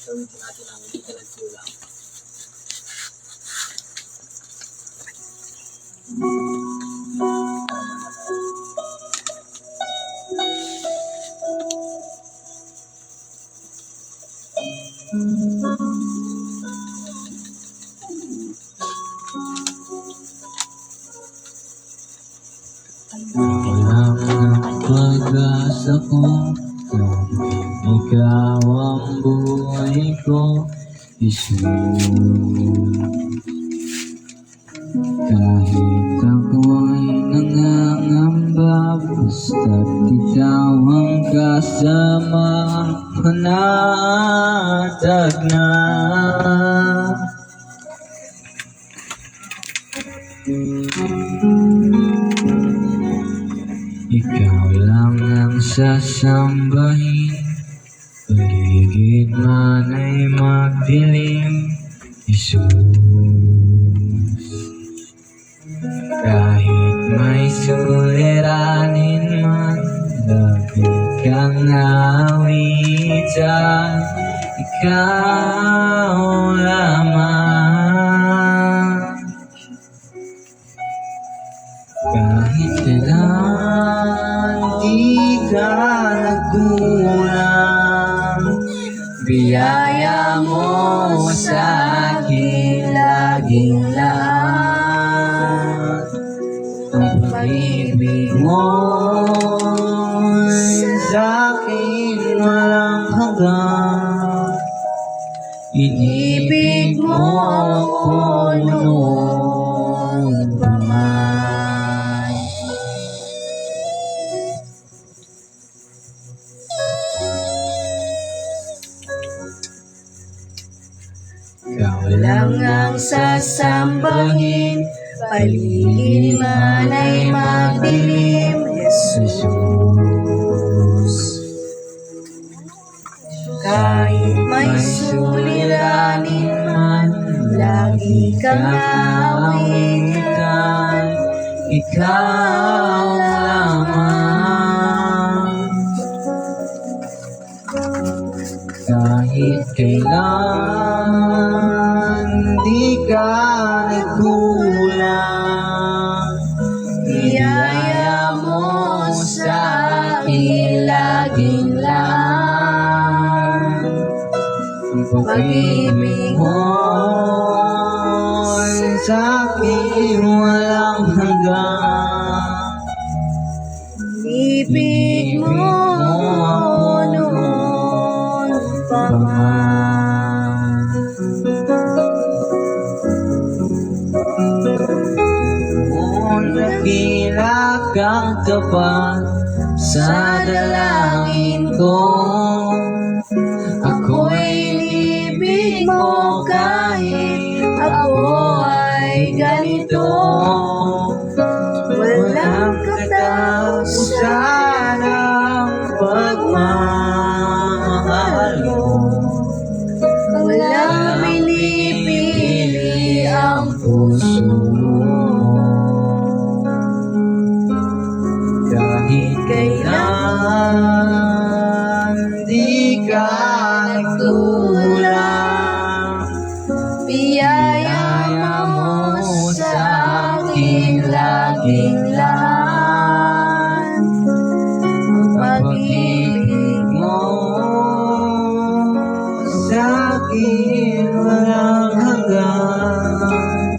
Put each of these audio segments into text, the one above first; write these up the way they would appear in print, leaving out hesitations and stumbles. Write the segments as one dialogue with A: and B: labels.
A: Sawitin natin ang hindi ka nagkulang.
B: Walang pag-asa ko kung ikaw ang buhay ko, Jesus. Kahit ako'y nangangamba, basta't ikaw ang kasama, panatag na. Ikaw lang ang sasambahin, paligid man ay magdilim, Jesus. Kahit may suliranin man, lagi kang awitan, ikaw lamang. Kahit kailan di ka nagkulang, biyaya mo sa akin laging lahat. Ang pag-ibig mo sa akin walang hanggan. Inibig mo ako noon pa man. Ikaw lang ang sasambahin, paligid man ay magdilim, Jesus. Kahit may suliranin man, lagi kang awitan, ikaw lamang. Kahit kailan di ka nagkulang, biyaya mo sa akin laging lang. Ang pag-ibig mo sa akin walang hanggan.
C: Ibig mo noon pa man.
B: Kung nakilak kang tapat sa dalangin ko, ako'y
C: Ibig mo kahit ako ay ganito. Walang
B: katapusan ang pagmamahal mo.
C: Walang pinipili ang puso mo.
B: Kahit kailan di ka nagkulang,
C: Biyaya mo sa akin laging lahat.
B: ang pag-ibig mo sa akin walang hanggan.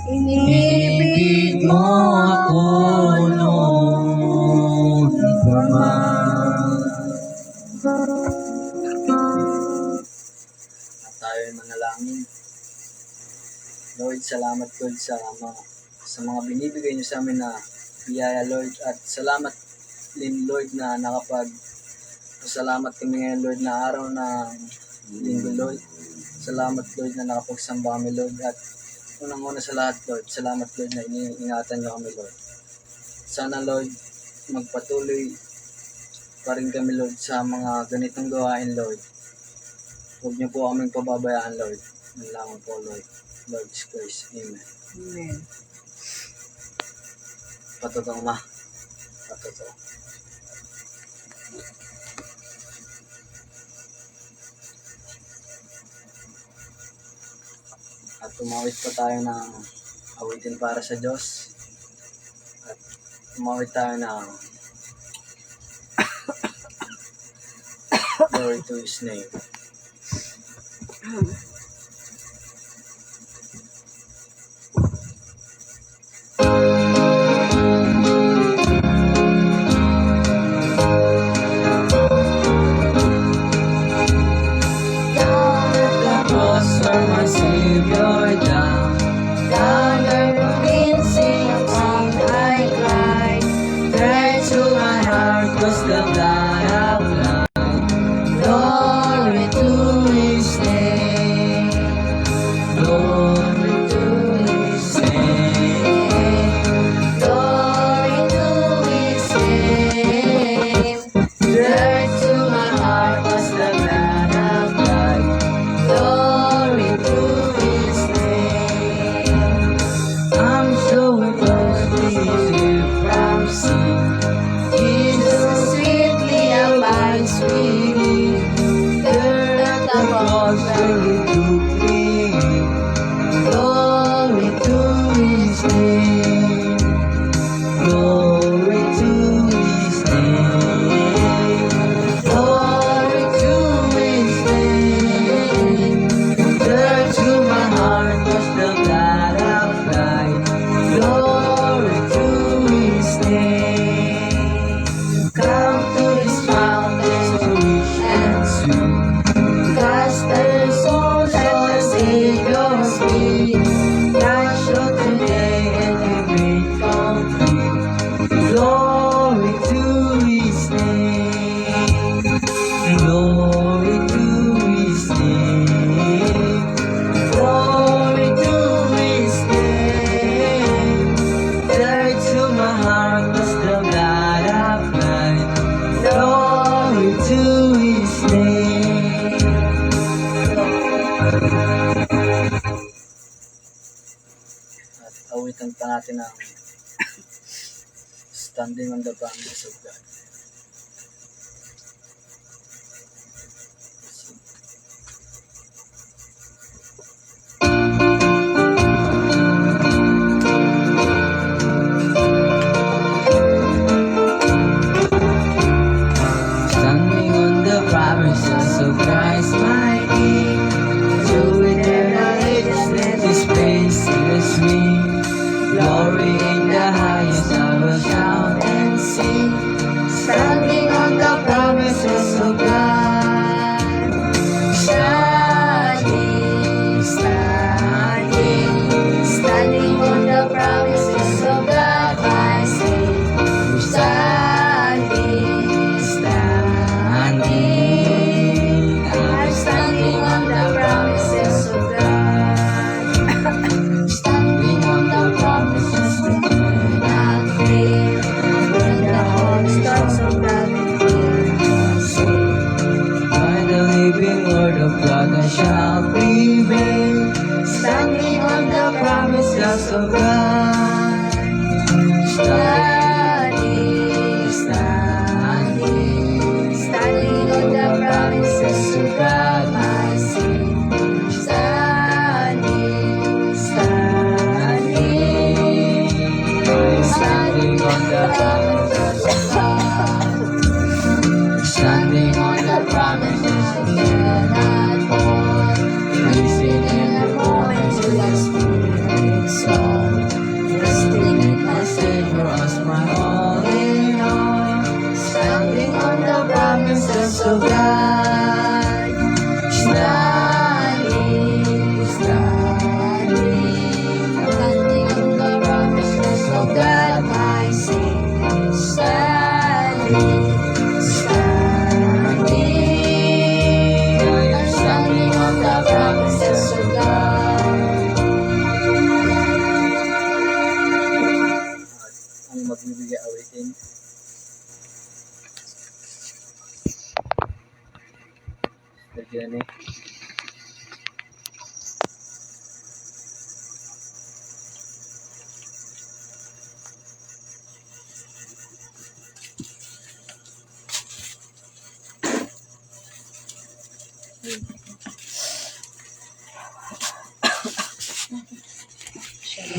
B: Inibig mo ako noon pa man.
A: At tayo ay manalangin. Lord, salamat Lord sa mga binibigay niyo sa amin na biyaya Lord, at salamat din Lord na salamat kami ngayon Lord na araw na linggo Lord. Salamat Lord na nakapagsamba kami Lord, at unang-una sa lahat Lord, salamat Lord na iniingatan niyo kami Lord. Sana Lord magpatuloy pa rin kami Lord sa mga ganitong gawain Lord. Huwag niyo po kaming pababayaan Lord. Nalaman po Lord. Lord Jesus Christ. Amen.
C: Amen.
A: Patotoo ma. Patotoo. At tumawid pa tayo ng awitin para sa Diyos. At tumawid tayo ng glory to His name.
B: The cross where my Savior died.
C: Down where the wind sings and I cry.
B: Right to my heart was the blood of life.
C: Glory to His name.
B: Glory to His name.
C: Glory to His name. Dirt to my heart was
B: The blood of life.
C: glory to His name.
B: I'm so close to you from sin.
C: Jesus sweetly abides with me. There at the cross where
B: Glory to me.
C: glory to His name.
B: Glory to His name.
C: Glory to His name.
B: Dirt to my heart was the blood of life.
C: Glory to His name.
B: Come to this mountain so rich and sweet.
C: Cast their souls at the Savior's feet.
B: Not show today and be made complete. Glory to His name. Glory to His name. Glory to His name. Dirt to my heart was the blood of life. Glory to His name.
A: At awitan pa natin ang standing on the promises of God.
B: Standing on the promises of Christ my King, to eternal ages let His praise fill me. Glory in the highest I will shout and sing.
C: Standing on the promises of God. Standing, standing, standing on the promises of God, I say. Standing, standing, I'm standing on the promises of God. Standing on the promises that will not fail. When the heart starts of God
B: By the living word of God I shall prevail.
C: standing on the promises
B: Promises of God.
C: Standing, standing, standing on the promises of God, I sing. Standing, standing, standing on the promises of God. Standing on the promises of God, praising in the moment to the Spirit song. Resting in my Savior as my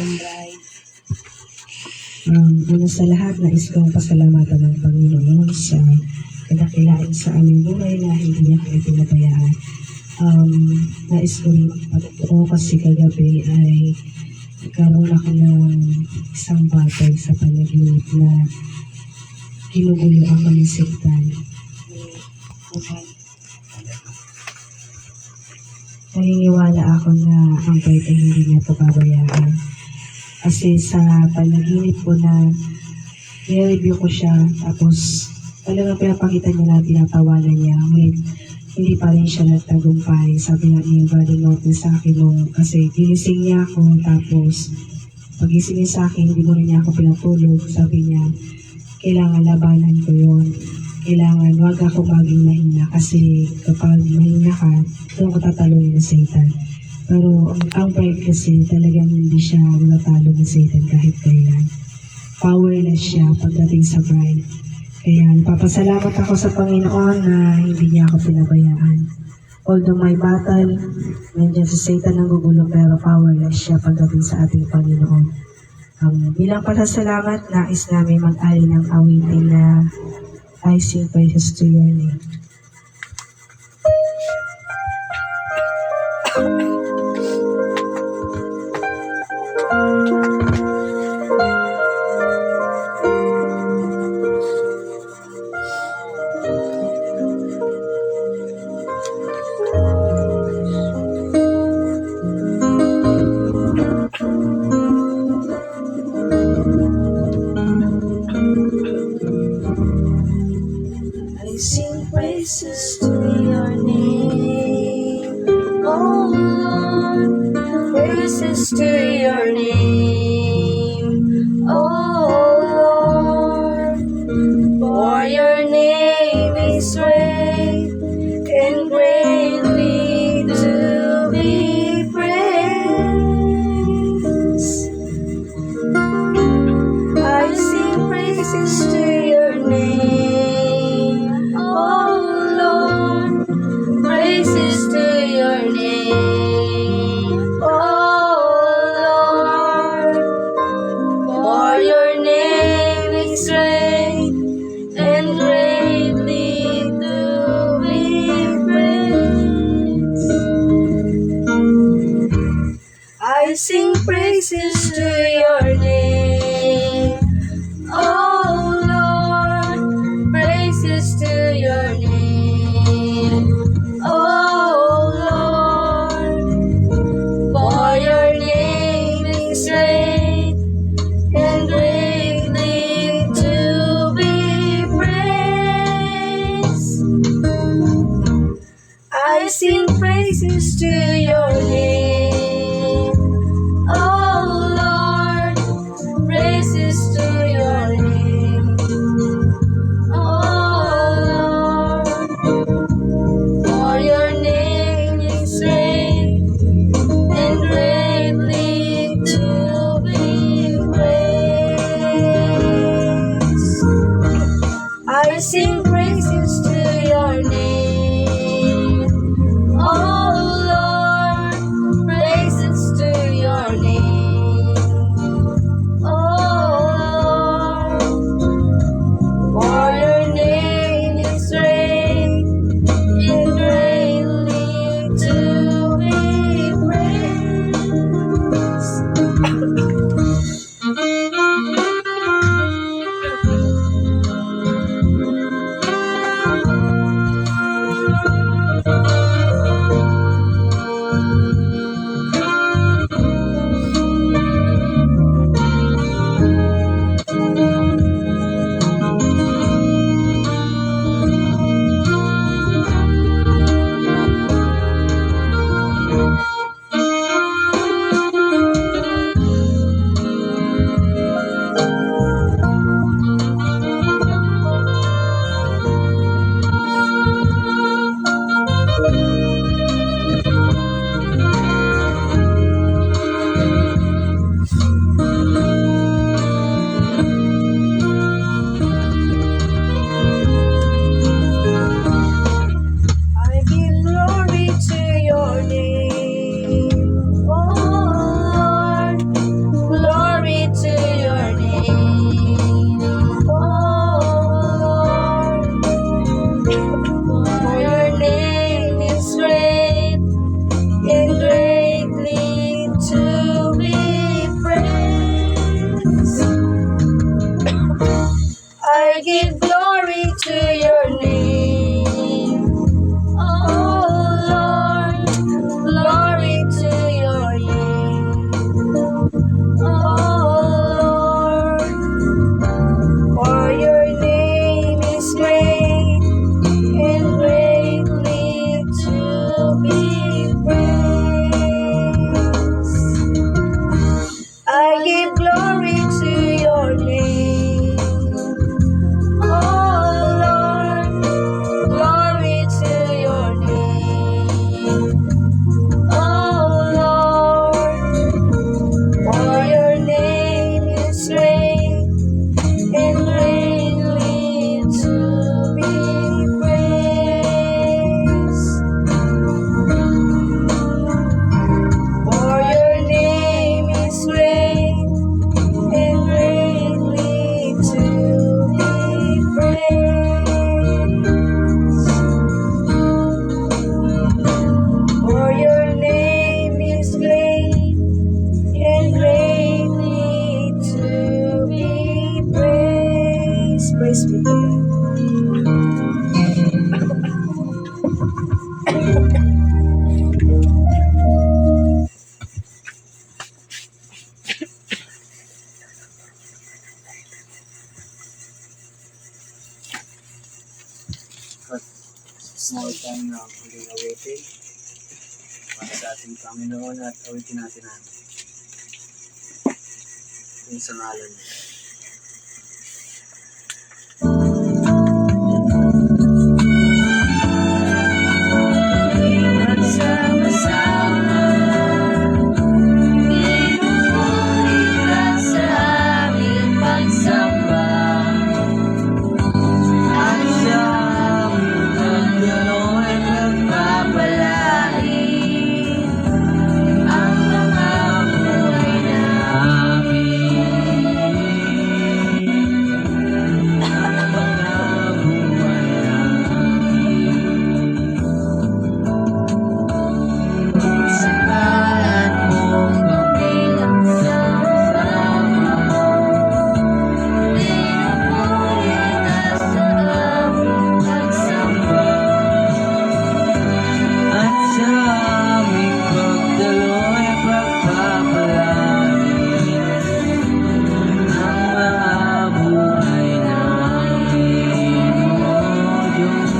C: aking bride. Una sa lahat, nais kong pasalamatan ng Panginoon sa kadakilaan sa aming buhay na hindi niya kami pinabayaan. Nais ko rin patotoo kasi kagabi ay nagkaroon ako ng isang batay sa panaginip na ginugulo ako ng sektan. Naniniwala ako na ang Lord ay hindi niya ito pabayaan. Kasi sa panaginip ko na nire-review ko siya, tapos talagang pinapakita niya na tinatawanan niya. Ngunit hindi pa rin siya nagtagumpay. Sabi nga niya, brother Norton sa akin nung kasi ginising niya ako, tapos pagising niya sa akin, hindi mo rin niya ako pinatulog. Sabi niya, kailangan labanan ko yun. Kailangan wag ako maging mahina kasi kapag mahina ka, doon ko tataloy ng Satan. Pero ang bride kasi talagang hindi siya natalo ng Satan kahit kailan. Powerless siya pagdating sa bride. Kaya napapasalamat ako sa Panginoon na hindi niya ako pinabayaan. Although may battle, nandiyan si Satan ang gugulo pero powerless siya pagdating sa ating Panginoon. Bilang pasasalamat, nais namin mag-ali ng awitin na I sing praises to your name. I sing praises to your name, oh Lord, praises to your name, oh Lord, for your name is great and greatly to be praised. I sing praises to your name, oh Lord, praises to your name, oh Lord, for your name is great and greatly to be praised. I sing praises to your name, oh Lord, praises to your name, oh Lord, for your name is great and greatly to be praised. I sing praises to your name, oh Lord,
A: tayo ng huling awitin para sa ating Panginoon at awitin natin ang yung sa ngalan niya.
B: Magsama-sama, pinupuri ka sa aming pagsamba, at sa aming pagdaloy pagpapalain ang mga buhay namin. Ang mga buhay sa ngalan mong kabilang sama-sama, pinupuri ka sa aming pagsamba, at sa aming pagdaloy pagpapalain ang mga buhay namin, O Diyos,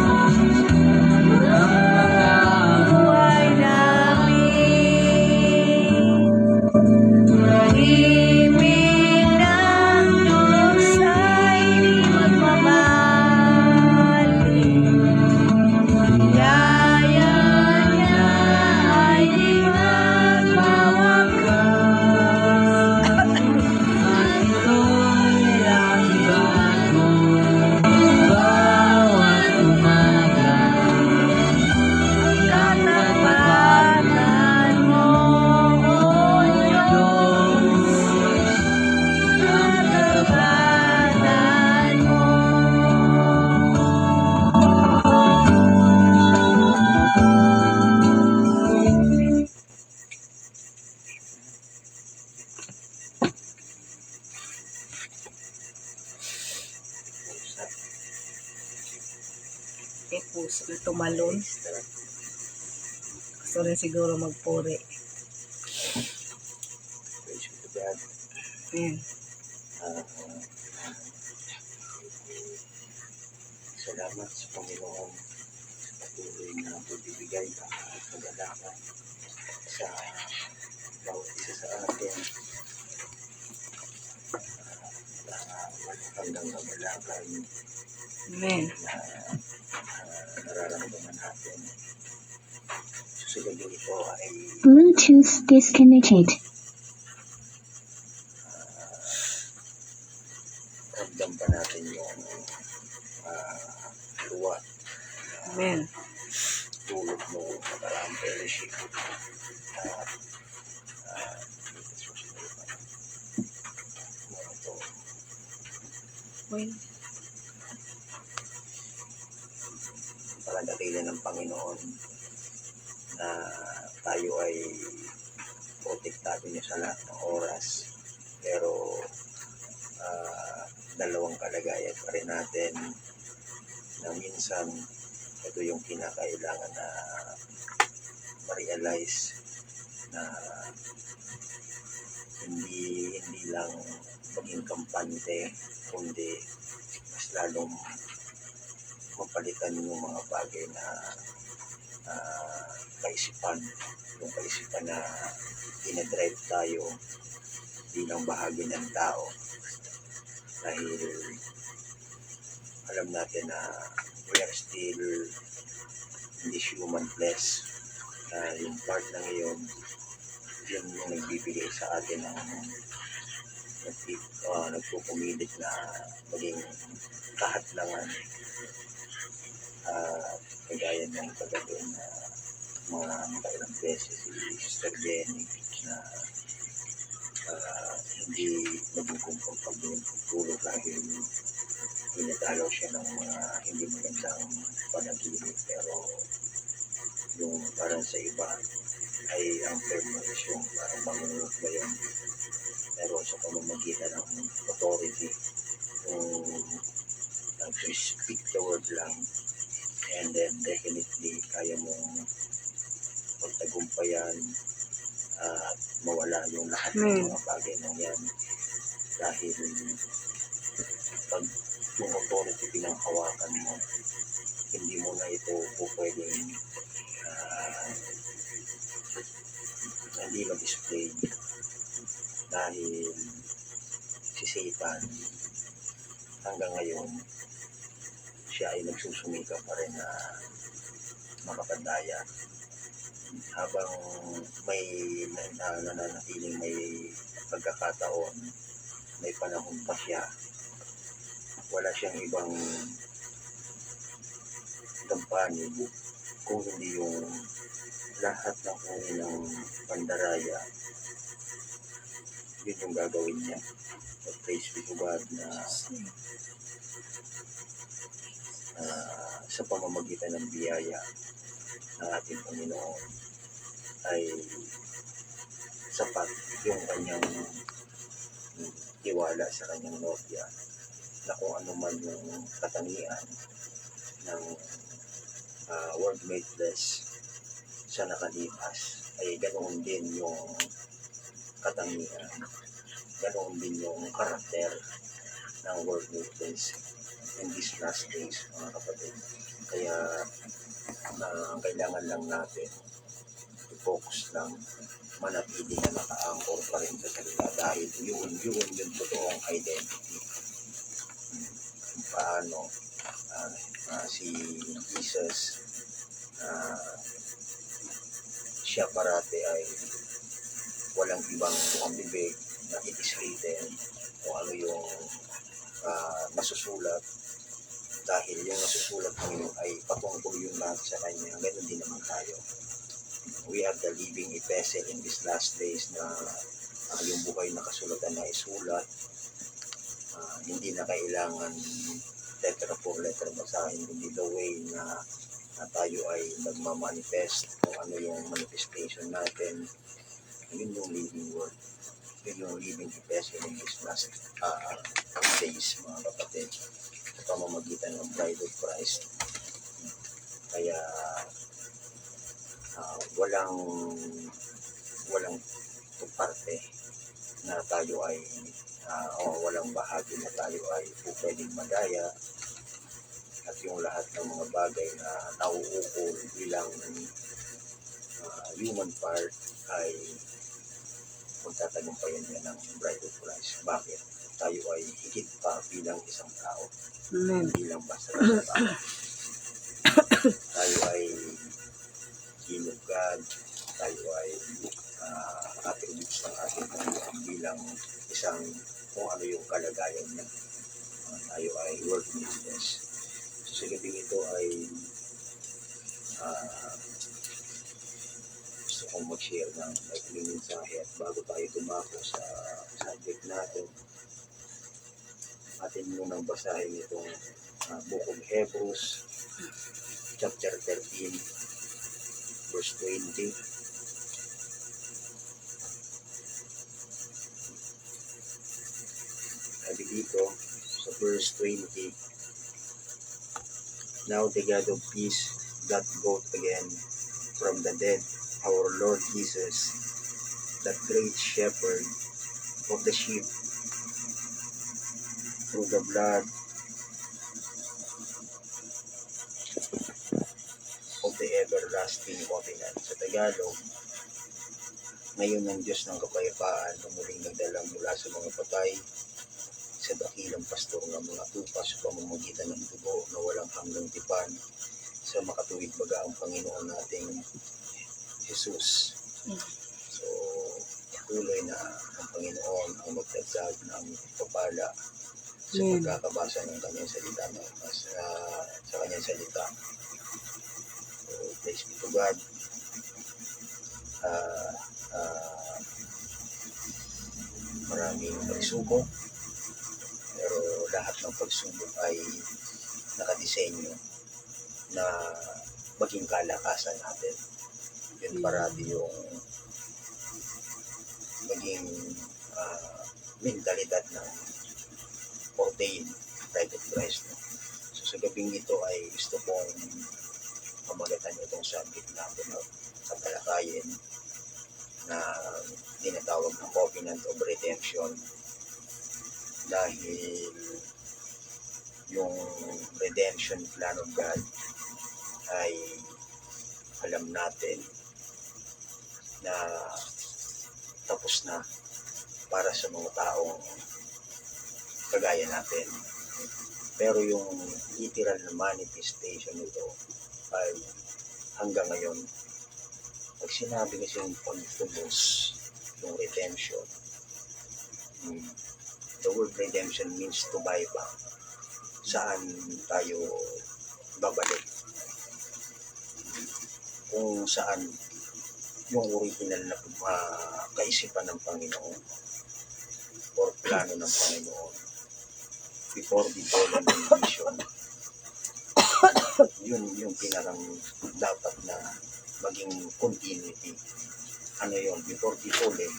B: ang mga buhay namin. Ibig ng Diyos ay di magmamaling, biyaya niya ay di magwawakas, at ito'y laging bago bawat umaga. Katapatan mo, O Diyos, katapatan mo.
D: Puso na tumalon. Gusto rin siguro magpuri.
A: Praise be to God.
D: Ayan.
A: Salamat sa Panginoon sa patuloy na pagbibigay at pag-alaman sa bawat isa sa atin na hanggang kamalakan
D: Amen.
A: na nararamdaman natin. Susunod ito ay
E: Bluetooth disconnected.
A: ramdam pa natin yung luwa
D: Amen.
A: tulog mo sa parang fellowship at ito
D: Well,
A: palagatilan ng Panginoon na tayo ay protektado niya sa lahat ng oras, pero dalawang kalagayan pa rin natin na minsan ito yung kinakailangan na ma-realize na hindi lang maging kampante, kundi mas lalong mapalitan yung mga bagay na kaisipan, yung kaisipan na dinadrive tayo bilang bahagi ng tao, dahil alam natin na we are still in this human flesh, na yung part na ngayon yun yung nagbibigay sa atin ng nagpupumilit na maging kahadlangan, kagaya ng kagabi na mga nakailang beses si Sister Jenny na hindi nagugumpong pagtulog dahil pinatalaw siya ng mga hindi magandang panaginip, pero yung parang sa iba ay ang term is yung parang bangungot ba yun, pero sa pamamagitan ng authority yung to speak the word lang, and then definitely kaya mong pagtagumpayan at mawala yung lahat ng mga bagay na yan, dahil pag yung authority pinanghawakan mo,
F: hindi mo na ito po pwedeng hindi mag-display dahil si Satan hanggang ngayon siya ay nagsusumika pa rin na makapagdaya habang may nananatiling may pagkakataon, may panahon pa siya, wala siyang ibang gampanin kung hindi yung lahat ng uri ng pandaraya, yun yung gagawin niya. But praise be to God na sa pamamagitan ng biyaya ng ating Panginoon ay sapat yung kanyang tiwala sa kanyang nobya na kung ano man yung katangian ng world made flesh sa nakalipas ay ganoon din yung katangian, ganoon din yung karakter ng world made flesh in these last days, mga kapatid. Kaya ang kailangan lang natin i-focus lang, manatili na naka-anchor pa rin sa salita dahil yun yung totoong identity. Paano si Jesus siya parati ay walang ibang bibig na it is written kung ano yung masusulat dahil yung nasusulat ngayon ay patungkol yung lahat sa kanya. Ganun din naman tayo. We are the living epistle in these last days na yung buhay na kasulatan na isulat. Hindi na kailangan letter for letter basahin, kundi the way na tayo ay nagmamanifest kung ano yung manifestation natin. Yun yung living word. Yun yung living epistle in these last days, mga kapatid, sa pamamagitan ng bride of Christ. Kaya walang parte na tayo ay walang bahagi na tayo ay pwedeng madaya at yung lahat ng mga bagay na nauukol bilang human part ay magtatagumpayan niya ng bride of Christ. Bakit? Tayo ay higit pa bilang isang tao.
D: Amen.
F: Hindi lang basta tao. Tayo ay kin of God. Tayo ay attributes ng ating Panginoon bilang isang kung ano yung kalagayan niya. Tayo ay worthless. So sa gabing ito ay gusto kong mag-share ng maikling mensahe at bago tayo tumako sa subject natin, atin munang basahin itong Book of Hebrews chapter 13 verse 20. Sabi dito sa verse 20, now the God of peace that brought again from the dead our Lord Jesus, that great shepherd of the sheep, through the blood of the everlasting covenant. Sa Tagalog, ngayon ang Diyos ng kapayapaan na muling nagdala mula sa mga patay sa dakilang pastor ng mga tupa sa pamamagitan ng dugo na walang hanggang tipan sa makatuwid baga ang Panginoon nating Jesus. So, patuloy na ang Panginoon ang magdagsag ng papala sa pagkakabasa ng kanyang salita sa kanyang salita. So, praise be to God. Maraming pagsubok, pero lahat ng pagsubok ay nakadisenyo na maging kalakasan natin. Yun parati yung maging mentalidad ng ordained bride of Christ. No? So sa gabing ito ay gusto kong pamagatan itong subject natin sa talakayin na tinatawag ng Covenant of Redemption, dahil yung redemption plan of God ay alam natin na tapos na para sa mga taong kagaya natin. Pero yung literal na manifestation nito ay hanggang ngayon, pag sinabi kasi yung pagtubos, yung redemption, the word redemption means to buy back. Saan tayo babalik? Kung saan yung original na kaisipan ng Panginoon or plano ng Panginoon before the fallen condition. Yun yung pinarang dapat na maging continuity. Ano yun? Before the fallen,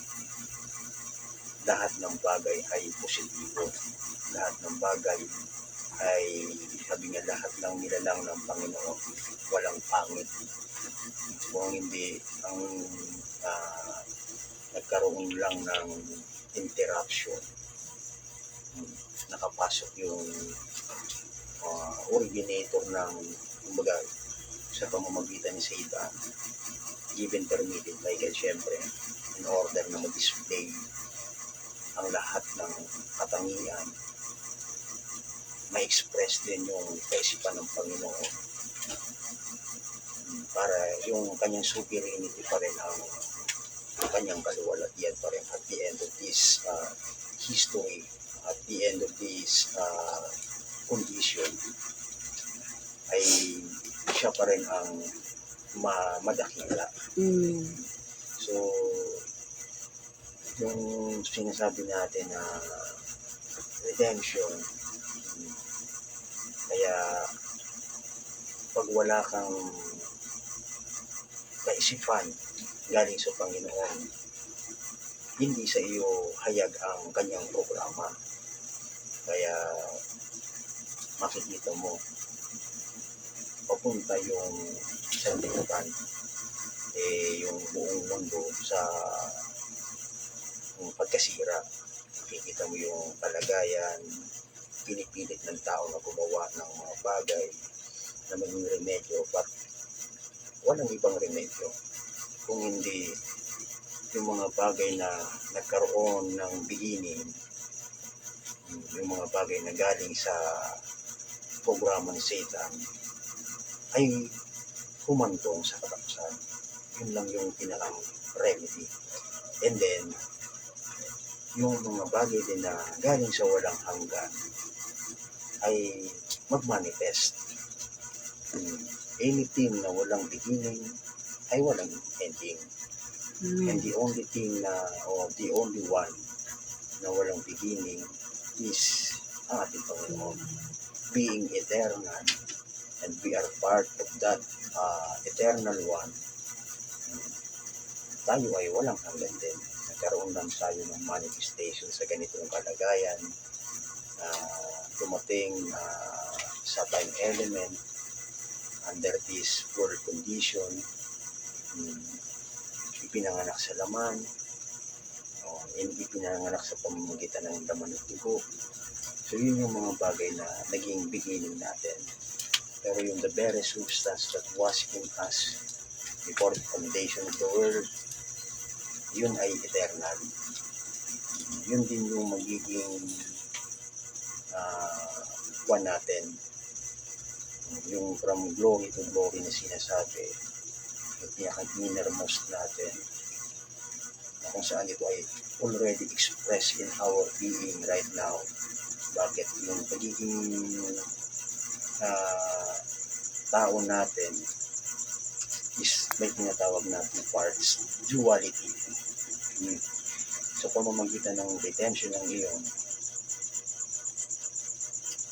F: lahat ng bagay ay positibo. Lahat ng bagay ay, sabi nga, lahat ng nilalang ng Panginoon, walang pangit. Kung hindi ang nagkaroon lang ng interruption, nakapasok yung originator ng, kumbaga, sa pamamagitan ni Satan, given permitted by God, syempre, in order na mag-display ang lahat ng katangian, ma-express din yung kaisipan ng Panginoon para yung kanyang sovereignty pa rin ang kanyang kaluwalhatian pa rin at the end of this history, at the end of this condition, ay siya pa rin ang madakila. So, yung sinasabi natin na redemption, kaya pag wala kang kaisipan galing sa Panginoon, hindi sa iyo hayag ang kanyang programa. Kaya makikita mo papunta yung sanlibutan, yung buong mundo sa pagkasira. Makikita mo yung kalagayan, pinipilit ng tao na gumawa ng mga bagay na maging remedyo, but walang ibang remedyo kung hindi yung mga bagay na nagkaroon ng beginning, yung mga bagay na galing sa programa ng Satan ay humantong sa katapsan. Yun lang yung pinakang remedy. And then yung mga bagay din na galing sa walang hanggan ay mag-manifest. Anything na walang beginning ay walang ending. And the only thing na, or the only one na walang beginning is ang ating Panginoon. Being eternal, and we are part of that eternal one, tayo ay walang hanggan din. Nagkaroon lang tayo ng manifestation sa ganitong kalagayan, dumating sa time element under this world condition, ipinanganak sa laman, ipinanganak sa pamamagitan ng laman at dugo. So yun yung mga bagay na naging beginning natin. Pero yung the very substance that was in us before the foundation of the world, yun ay eternal. Yun din yung magiging one natin. Yung from glory to glory na sinasabi, yung pinaka-innermost natin, na kung saan ito ay already expressed in our being right now. Bakit yung pagiging tao natin is may tinatawag natin parts, duality. So pamamagitan ng redemption ng iyon,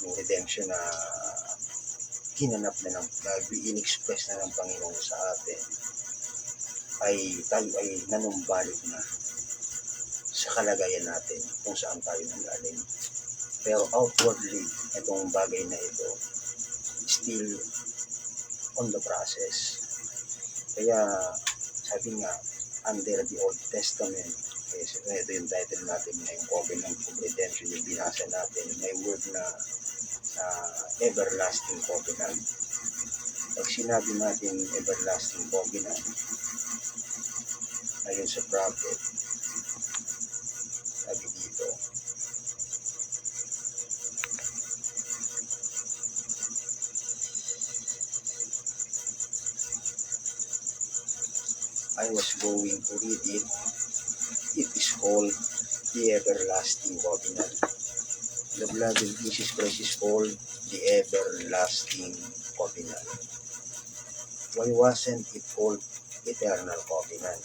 F: yung redemption na ginanap na in-express na ng Panginoon sa atin, ay tayo ay nanumbalik na sa kalagayan natin kung saan tayo nanggaling. Pero outwardly, itong bagay na ito still on the process. Kaya sabi nga, under the Old Testament, ito yung title natin ngayong Covenant of Redemption, yung binasa natin, may word na everlasting covenant. Pag sinabi natin everlasting covenant, ayon sa prophet, sabi dito, I was going to read it. It is called the everlasting covenant. The blood of Jesus Christ is called the everlasting covenant. Why wasn't it called eternal covenant?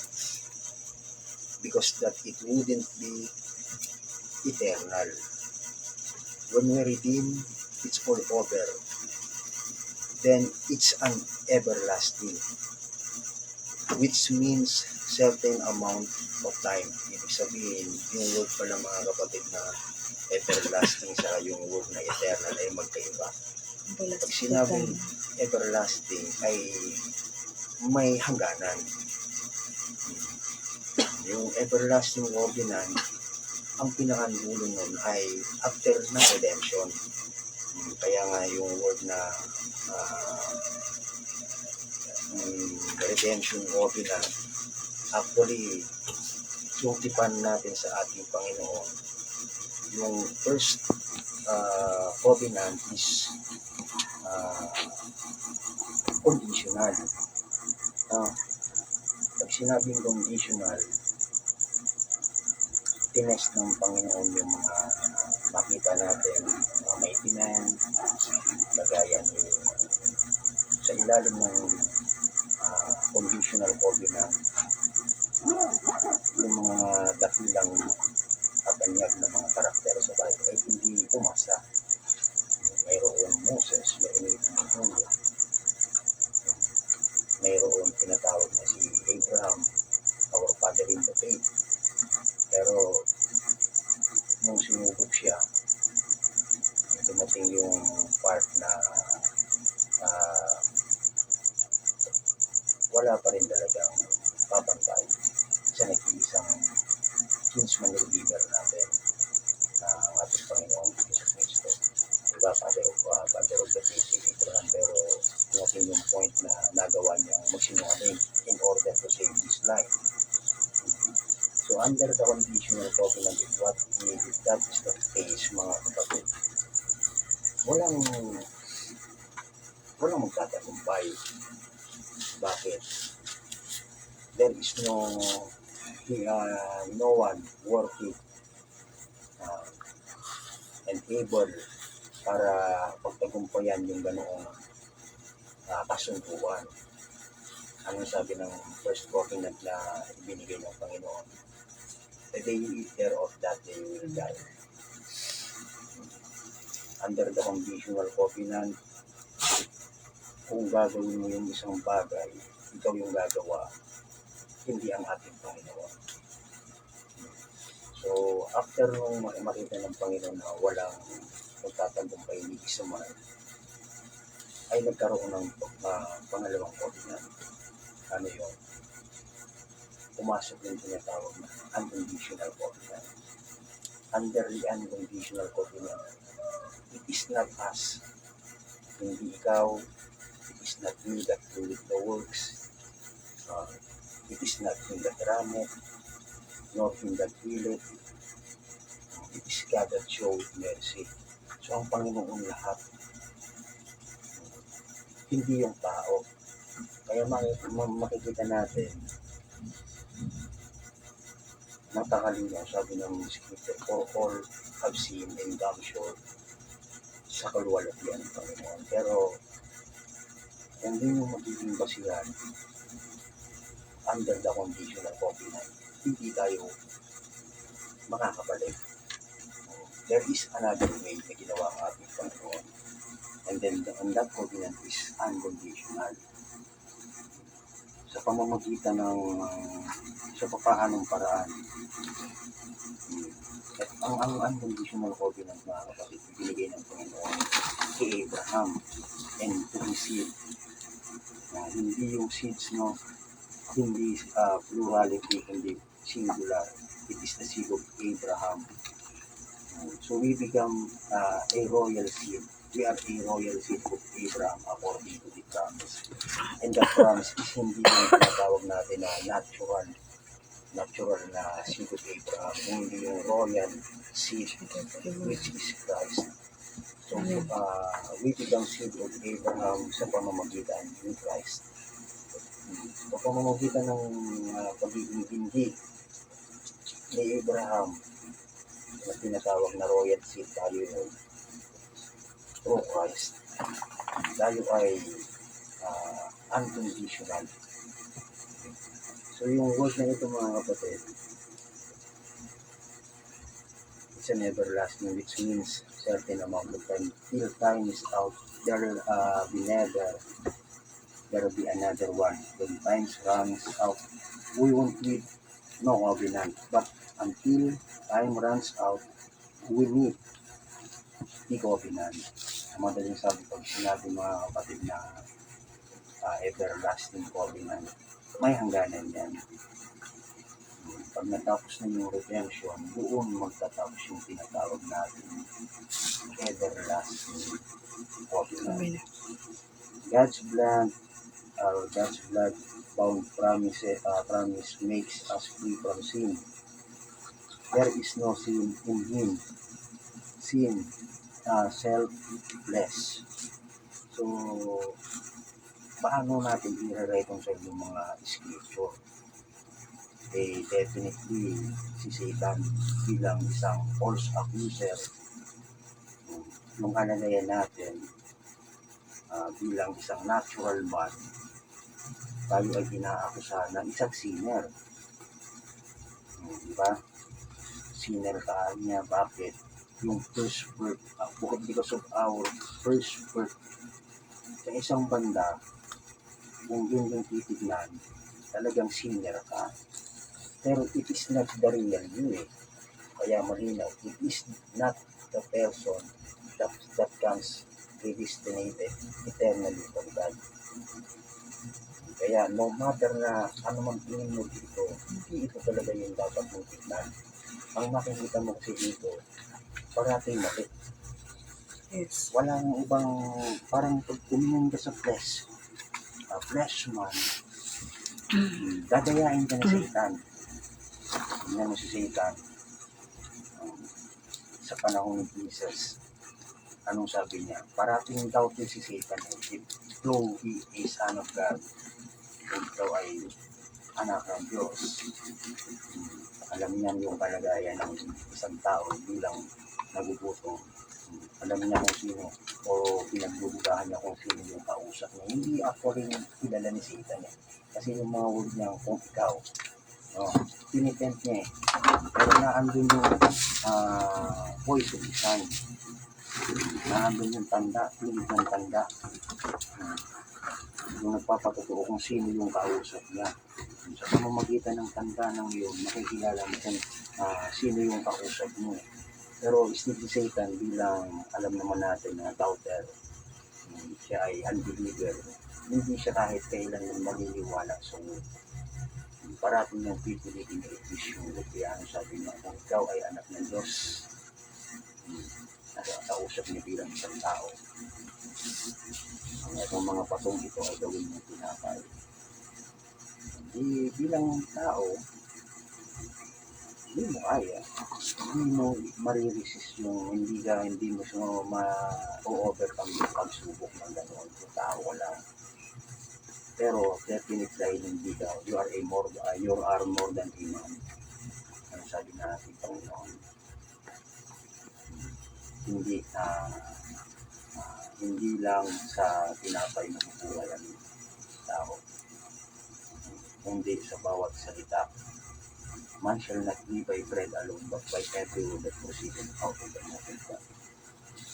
F: Because that it wouldn't be eternal. When we redeem, it's all over. Then it's an everlasting, which means certain amount of time. Ibig sabihin, yung word pala mga kapatid na everlasting sa yung word na eternal ay magkaiba. Pag sinabing everlasting ay may hangganan. Yung everlasting covenant, ang pinakanulo nun ay after ng redemption. Kaya nga yung word na redemption covenant, actually, yung tipan natin sa ating Panginoon, yung first covenant is conditional. Pag sinabing conditional, tinest ng Panginoon yung mga makita natin, mga maitinan, kagaya ni sa ilalim ng conditional covenant, yung mga dakilang katanyag na mga karakter sa Bible ay hindi pumasa. Mayroon Moses, mayroon mayroon tinatawag na si Abraham, our father in the faith. Pero nung sinubok siya, dumating yung part na wala pa rin talagang papantay sa nag-iisang kinsman reliever natin na ang ating Panginoon Jesus Cristo. Diba, Father of the faith, Abraham, pero dumating yung point na nagawa niyang magsinungaling in order to save his life. So under the conditional covenant, if that is the case, mga kapatid, walang magtatagumpay. Bakit? There is no one worthy and able para pagtagumpayan yung ganoong kasunduan. Ano sabi ng first covenant na ibinigay ng Panginoon? The day you eat thereof, that day you will die. Under the conditional covenant, kung gagawin mo yung isang bagay, ikaw yung gagawa, hindi ang ating Panginoon. So, after nung makita ng Panginoon na walang magtatagumpay ni isa man, ay nagkaroon ng pangalawang covenant. Ano yun? Pumasok yung tinatawag na unconditional covenant. Under the unconditional covenant, it is not us. Hindi ikaw, it is not me that doeth the works. It is not him that runneth, nor him that willeth. It is God that showeth mercy. So ang Panginoon lahat, hindi yung tao. Kaya makikita natin, matakalino, sabi ng Scripture, for all have seen and come short sa kaluwalhatian ng Panginoon. Pero, kung hindi mo magiging basihan under the conditional covenant, hindi tayo makakabalik. There is another way na ginawa ang ating Panginoon. And that covenant is unconditional. Sa pamamagitan ng sa papaanong paraan. At ang unconditional covenant, mga kapatid, binigay ng Panginoon kay Abraham and to his seed. Hindi yung seeds, no? Hindi plurality, hindi singular. It is the seed of Abraham. So we become a royal seed we are a royal seed of Abraham according to the promise. And the promise is hindi yung tinatawag natin na natural na seed of Abraham, hindi yung royal seed which is Christ. So, we become seed of Abraham sa pamamagitan ni Christ. Sa pamamagitan ng pagiging hindi ni Abraham na tinatawag na royal seed, tayo yun through Christ. Tayo ay unconditional. So yung word na ito mga kapatid, it's an everlasting, which means certain amount of time. Till time is out, there will be another one. When time runs out, we won't need no covenant. But until time runs out, we need the covenant. Madaling sabi pag sinabi mga kapatid na everlasting covenant, may hangganan yan. Pag natapos na yung redemption, doon magtatapos yung tinatawag natin everlasting covenant. God's blood bound promise makes us free from sin. There is no sin in Him. Sin, selfless. So, paano natin i-reconcile yung mga scripture? Definitely, si Satan bilang isang false accuser, yung kalagayan natin bilang isang natural man, tayo ay inaakusahan ng isang sinner. Diba? Sinner ka niya. Bakit? Yung first birth, because of our first birth, sa isang banda, kung yun yung titignan, talagang sinner ka. Pero it is not the real you eh. Kaya malinaw, it is not the person that comes predestinated eternally from God. Kaya no matter na ano man tingin mo dito, hindi ito talaga yung dapat mong tignan. Ang makikita mo kasi dito, parating makit.
D: Yes.
F: Walang ibang, parang pag tumingin ka sa flesh man, dadayain ka na sa Satan. Tingnan mo si Satan sa panahon ni Jesus. Anong sabi niya? Parating daw din si Satan if though he is son of God, kung daw ay anak ng Diyos. Alam niya yung kalagayan ng isang tao bilang nagugutom. Alam niya kung sino o pinagbubugahan niya kung sino yung kausap niya. Hindi actually kilala ni Satan eh. Kasi yung mga word niya kung ikaw, tinitempt niya eh. Pero naandun yung voice of the sun. Naandun yung tanda, fluid ng tanda. Yung nagpapatotoo kung sino yung kausap niya. Sa pamamagitan ng tanda ng yun, makikilala mo kung sino yung kausap mo. Pero still si Satan bilang alam naman natin na doubter, siya ay unbeliever, hindi siya kahit kailan maniniwala sa word. Parating niyang pipilitin na i-twist yung word. Kaya sabi niya, kung ikaw ay anak ng Diyos, kausap niya bilang isang tao. Ang itong mga patong ito ay gawin mo tinapay. Bilang tao, hindi mo kaya. Hindi mo mariresist yung hindi mo siya ma-overcome yung pagsubok ng gano'n. Kung tao wala. Pero definitely dahil hindi ka, you are more than a man. Ano sabi natin Panginoon? Hindi lang sa tinapay na bubuhay ang tao. Hindi sa bawat salita. Man shall not live by bread alone, but by every word that proceeded out of the mouth of God.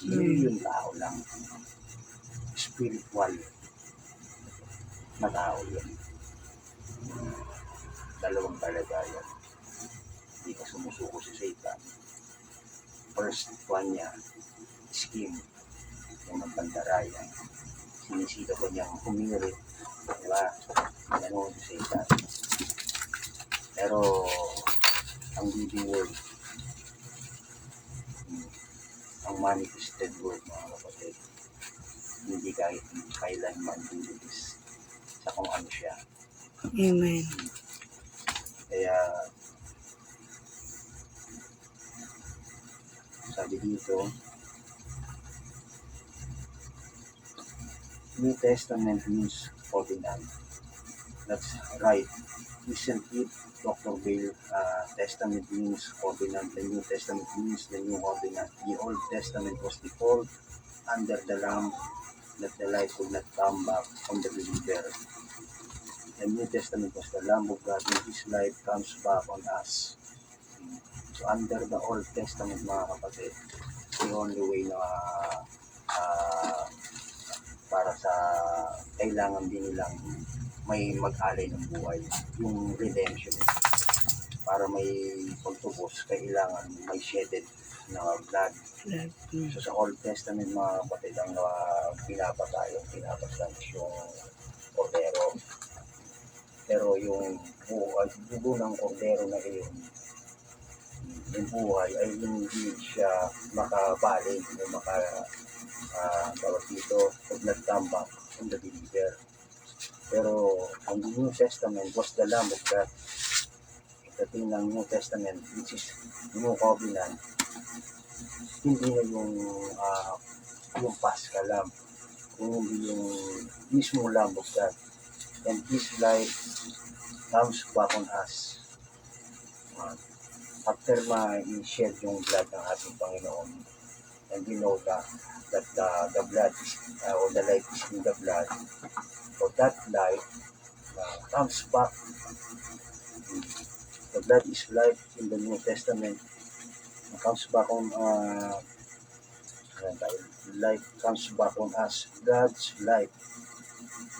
F: Hindi yung tao lang. Spiritual na tao yun. Dalawang kalagayan. Hindi ka sumusuko si Satan. First one niya, scheme, yung nagpandarayan. Sinisita ko niyang humirit. Diba? Ganoon si Satan. Pero, ang living word, ang manifested word, mga kapatid,
D: Amen.
F: Kaya, sabi dito, New Testament means covenant. That's right. Isn't it, Dr. Bill? Testament means covenant. The New Testament means the new covenant. The Old Testament was default under the Lamb that the light would not come back on the believer. The New Testament was the Lamb of God and His light comes back on us. So under the Old Testament, mga kapatid, the only way na ah, para sa kailangan din nilang may mag-alay ng buhay, yung redemption. Para may pagtubos, kailangan may shedded na blood.
D: Blood.
F: So sa Old Testament, mga kapatid, ang pinapastanis yung kordero. Pero yung dugo ng kordero na iyon, yung buhay ay hindi siya makabaling o tawag dito, pag nagtambak on the believer. Pero ang New Testament was the Lamb of God. Pagdating ng New Testament, which is New Covenant, hindi na yung Paschal Lamb, kundi yung mismo Lamb of God. And His life comes back on us. After ma-shed yung blood ng ating Panginoon, and we know that the blood is, or the life is in the blood, so that life comes back. The blood is life in the New Testament. Comes back on life comes back on us. God's life.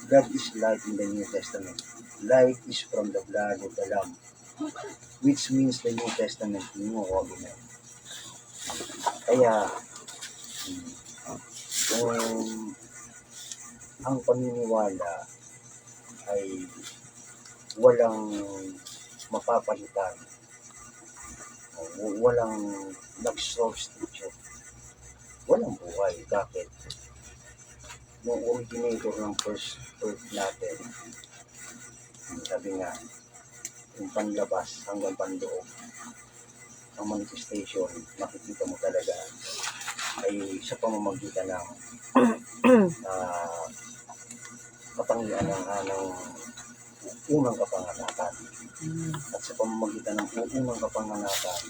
F: God is life in the New Testament. Life is from the blood of the Lamb, which means the New Testament, the New Covenant. Kaya, kung ang paniniwala ay walang mapapalitan, walang nag-substitute, walang buhay. Bakit? Yung originator ng first birth natin, sabi nga, yung panlabas hanggang panloob, ang manifestation, makikita mo talaga ay sa pamamagitan ng katangian ng unang kapanganakan. At sa pamamagitan ng unang kapanganakan,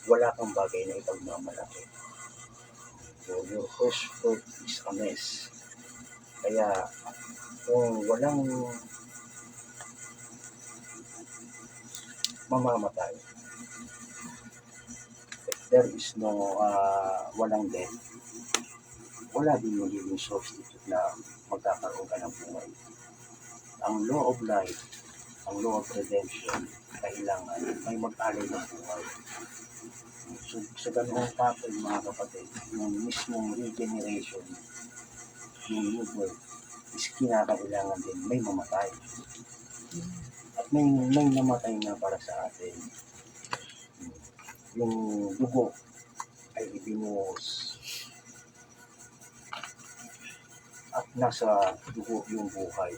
F: wala kang bagay na ipagmamalaki. So, your first birth is a mess. Kaya, kung walang mamamatay, if there is no walang death, wala din magiging substitute na magkakaroon ka ng buhay. Ang law of life, ang law of redemption, kailangan may mag-alay ng buhay. So, sa ganoong papel, mga kapatid, yung mismong regeneration, yung new birth, is kinakailangan din may mamatay. At may namatay na para sa atin. Yung dugo ay ibinuhos. At nasa dugo yung buhay.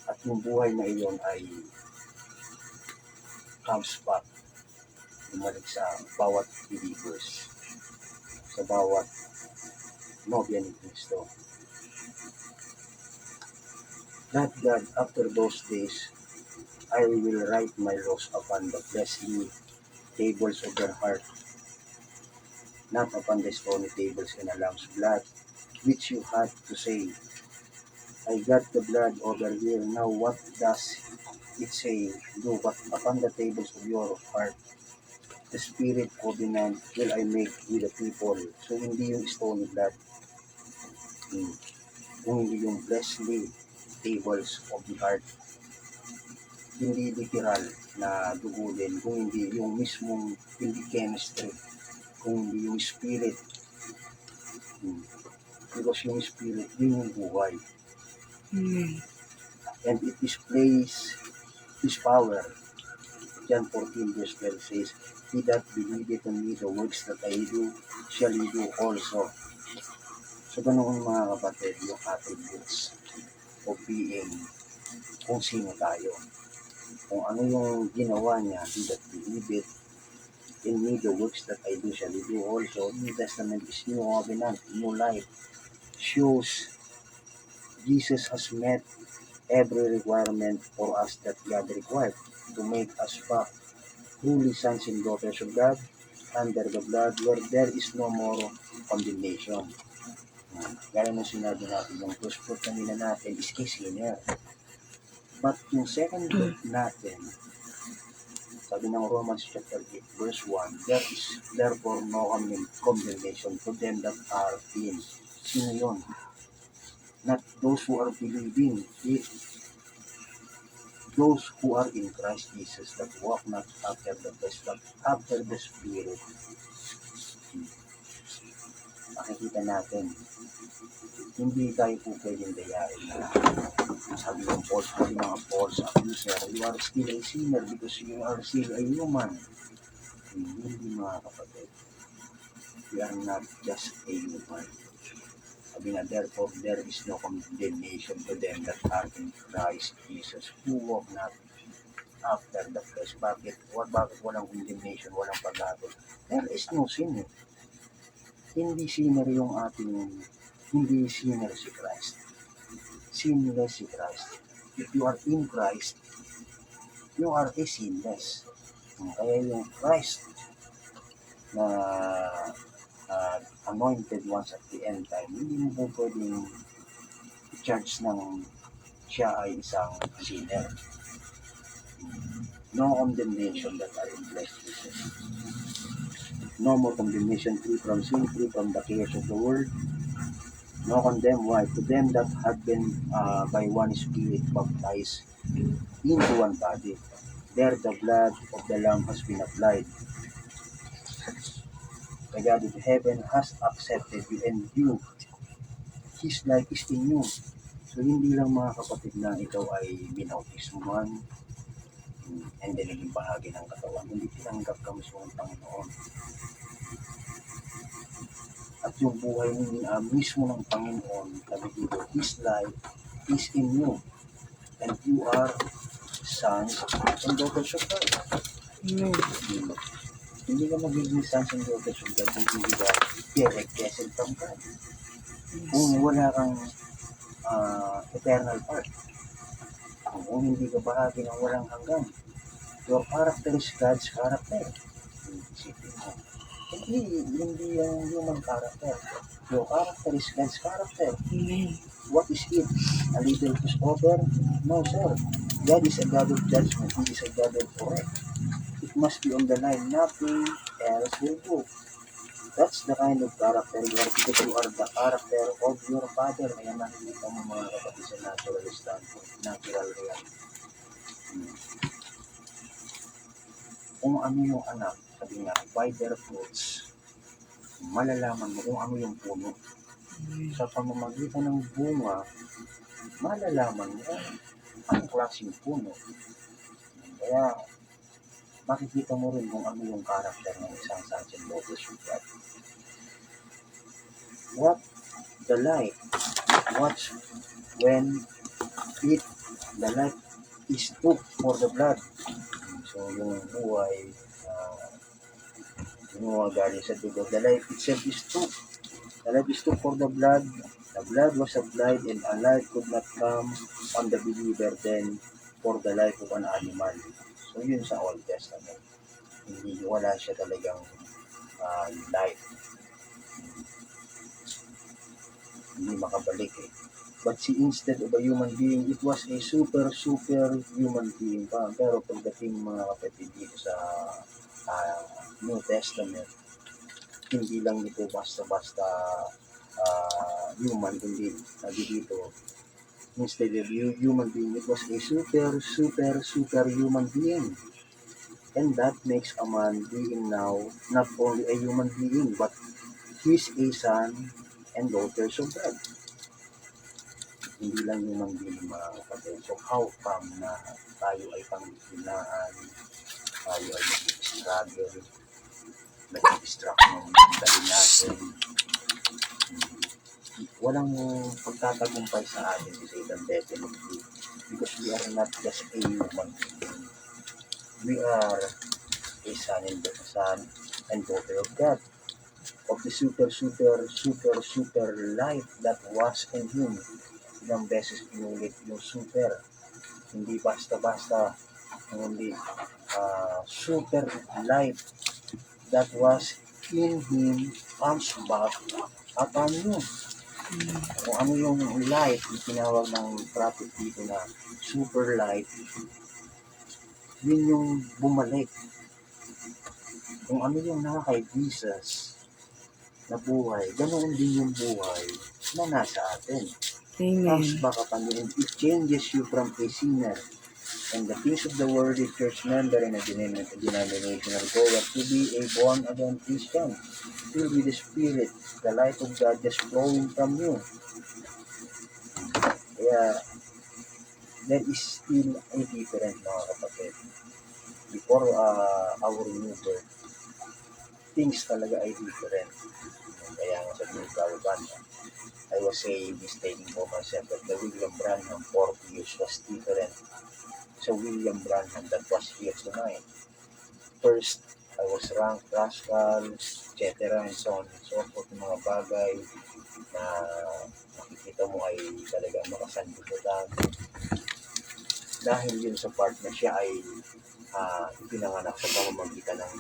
F: At yung buhay na iyon ay comes back, bumalik sa bawat believers, sa bawat nobya ni Cristo. Not God, after those days, I will write my laws upon the fleshly tables of their heart, not upon the stony tables in a lamb's blood, which you had to say, I got the blood over here, now what does it say? Do but upon the tables of your heart, the spirit covenant will I make with the people. So hindi yung stony blood, kung hindi yung fleshly tables of the heart, hindi literal na dugo din, kung hindi yung mismong, hindi chemistry, kung hindi yung spirit, because yung spirit din yung buhay. And it displays His power. John 14 verse 12 says, He that believeth on me, the works that I do, shall he do also. So ganoon, mga kapatid, yung ating Diyos. of being kung sino tayo. Kung ano yung ginawa niya, he that believeth in me, the works that I do shall he do also. New Testament is new covenant, new life. Shows Jesus has met every requirement for us that God required to make us back truly sons and daughters of God under the blood where there is no more condemnation. Gaya ng sinabi natin, yung first fruit kanina natin is kay sinner. But yung second fruit natin, sabi ng Romans chapter 8 verse 1, there is therefore no condemnation to them that are in. Sino yun? Not those who are believing, those who are in Christ Jesus, that walk not after the flesh but after the Spirit. Makikita natin, hindi tayo po pwedeng dayain na sabi ng mga false accuser, you are still a sinner because you are still a human. Hindi mga kapatid. We are not just a human. Sabi nga, therefore, there is no condemnation to them that are in Christ Jesus, who walk not after the flesh. Bakit walang condemnation, walang paghatol? There is no sin. Hindi sinner yung ating, hindi sinner si Christ. Sinless si Christ. If you are in Christ, you are a sinless. Kaya yung Christ na anointed ones at the end time, hindi mo po pwedeng i-charge ng siya ay isang sinner. No condemnation that are in Christ Jesus. No more condemnation, free from sin, free from the cares of the world. No condemn, why? To them that have been by one Spirit baptized into one body. There the blood of the Lamb has been applied. The God of heaven has accepted you and you. His life is in you. So hindi lang mga kapatid na ikaw ay binautismuhan and then naging bahagi ng katawan. Hindi tinanggap ka mismo ng Panginoon. At yung buhay mismo ng Panginoon, sabi dito, His life is in you. And you are sons and daughters of God.
D: Amen.
F: Hindi ka magiging sons and daughters of God kung hindi ka directed from God. Kung wala kang eternal part. Kung hindi ka bahagi ng walang hanggan. Your character is God's character. Isipin mo. Hindi yung human character. Your character is God's character.
D: Amen.
F: What is it? A little pushover? No, sir. God is a God of judgment. He is a God of correct. It must be on the line. Nothing else will do. That's the kind of character you are, because you are the character of your father. Kaya nakikita mo mga kapatid sa natural standpoint, natural reality. Kung ano yung anak, sabi nga, by their fruits, malalaman mo kung ano yung puno. Sa pamamagitan ng bunga, malalaman mo ang klaseng puno. Kaya, makikita mo rin kung ano yung karakter ng isang sons and daughters of God. What the light, watch when the light is took for the blood. So, yung buhay, yung mga galing sa dugo, the life itself is took. The life is took for the blood. The blood was applied and a life could not come on the believer then for the life of an animal. So, yun sa Old Testament. Hindi, wala siya talagang life. Hindi makabalik eh. But see, instead of a human being, it was a super human being pa. Pero pagdating mga kapatid dito sa New Testament, hindi lang ito basta-basta human, kundi dito. Instead of human being, it was a super human being. And that makes a man being now not only a human being, but he's a son and daughters of God. Hindi lang human being mga kapatid. So how come na tayo ay panghinaan, tayo ay nag-struggle, nag-distract ng dali natin, walang pagtatagumpay sa atin si Satan definitely. Because we are not just a human being. We are a son and daughter of God. Of the super life that was in Him. Ilang beses pinulit yung super. Hindi basta-basta. Hindi super life that was in Him comes back upon you. Kung ano yung life, yung tinawag ng prophet dito na super life, yun yung bumalik. Kung ano yung nasa kay Jesus na buhay, ganoon din yung buhay na nasa atin.
D: Amen.
F: Comes back upon you and it changes you from a sinner and the things of the world, a church member and a denominational goer to be a born again Christian, filled with the Spirit, the light of God just flowing from you. Kaya, there is still a different mga kapatid. Before our renewal, things talaga ay different. Kaya nga sa Brother Branham, I was saying this stating for myself that the William Branham 40 years was different sa William Branham that was here tonight. First, I was ranked, rascal, etc. and so on and so forth, yung mga bagay na nakikita mo ay talagang makasandutan. Dahil yun sa part na siya ay ipinanganak sa pamamagitan ng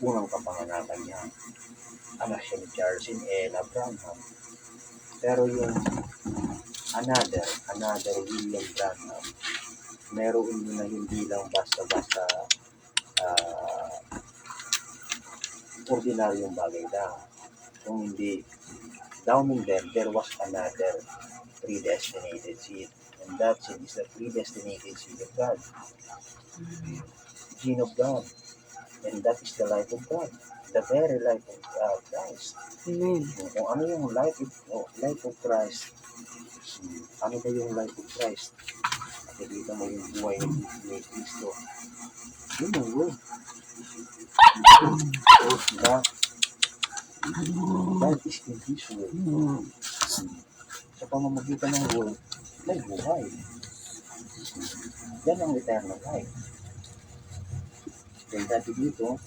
F: unang kapanganakan niya. Anak siya ni Charles and Ella Branham. Pero yung another William Branham, meron yun na hindi lang basta-basta ordinaryong bagay lang. Kung hindi, down in them, there was another predestinated seed. And that seed is the predestinated seed of God. Gene of God. And that is the life of God. The very life of Christ.
D: Amen.
F: Kung ano yung life of Christ, ano ba yung life of Christ? Nakikita mo yung buhay ni Kristo. Yun yung word. Diba? That is in His word. Sa pamamagitan ng word, may buhay. Yan ang eternal life. Then dati dito,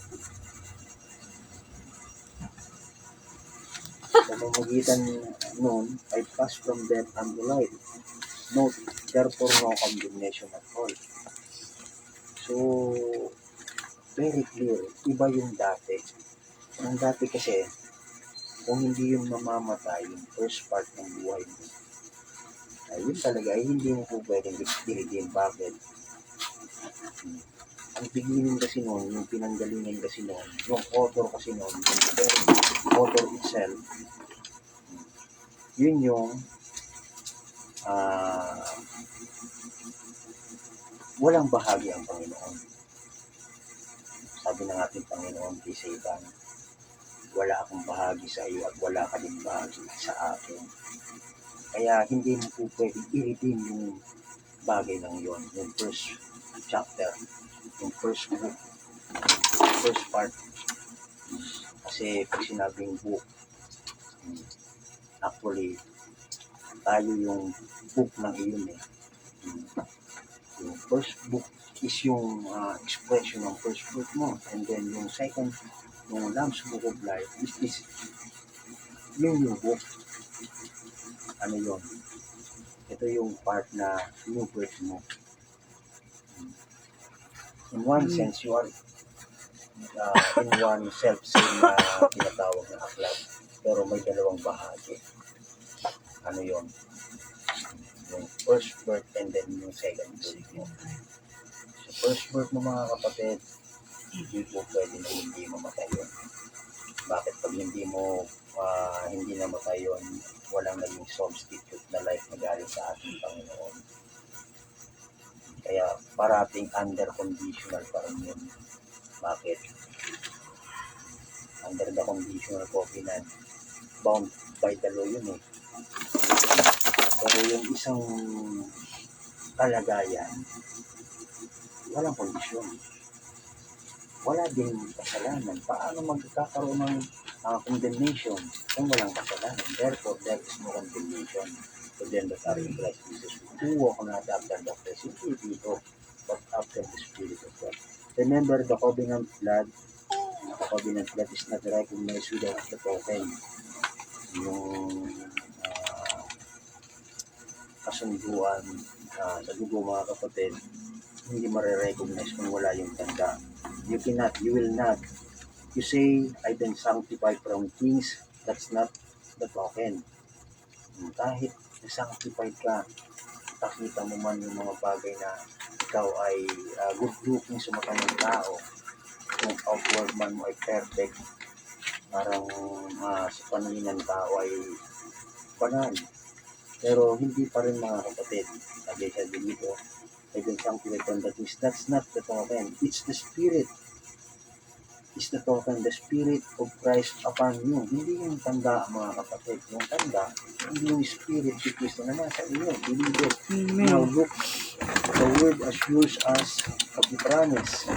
F: sa pamamagitan noon, I pass from death unto life. Note, therefore no condemnation at all. So, very clear. Iba yung dati. Ang dati kasi, kung hindi yung mamamatay, yung first part ng buhay mo, ay yun talaga, ay hindi mo po pwedeng i-redeem. Bakit? Ang beginning kasi noon, yung pinanggalingan kasi noon, yung author kasi noon, yung author itself, yun yung walang bahagi ang Panginoon. Sabi ng ating Panginoon kay Satan, wala akong bahagi sa iyo at wala ka din bahagi sa akin. Kaya hindi mo po pwedeng i-redeem yung bagay ng yon, yung first chapter, yung first book, first part. Kasi pag sinabing book, actually, tayo yung book ng iyon eh. Yung first book is yung expression ng first book mo. And then yung second, yung Lamb's Book of Life is yung book. Ano yun? Ito yung part na new birth mo. In one sense, you are in one self-same na tinatawag na aklat. Pero may dalawang bahagi. Ano yun? Yung first birth and then yung second birth mo. So first birth mo mga kapatid, hindi po pwede na hindi mamatay yun. Bakit pag hindi mo hindi namatay yun, walang naging substitute na life na galing sa ating Panginoon. Kaya parating under conditional pa rin yun. Bakit? Under the conditional covenant, bound by the law yun eh. Pero yung isang kalagayan, walang kondisyon. Wala din kasalanan. Paano magkakaroon ng condemnation kung walang kasalanan. Therefore, there is no condemnation to them that are in Christ Jesus, who walk not after the flesh, hindi dito, but after the Spirit of God. Remember, the covenant blood is not recognized without the token. Yung kasunduan sa dugo, mga kapatid, hindi marirecognize kung wala yung tanda. You will not. You say, I've been sanctified from things, that's not the token. Kahit na-sanctified ka, pakita mo man yung mga bagay na ikaw ay good looking sa mata ng tao, yung outward man mo ay perfect, parang sa paningin ng tao ay banal. Pero hindi pa rin, mga kapatid, sabi dito, I've been sanctified from the things, that's not the token. It's the Spirit. Is the token, the Spirit of Christ upon you. Hindi yung tanda, mga kapatid. Yung tanda, hindi yung Spirit ni Kristo na nasa inyo. Believe. Now look, the word assures us of the promise.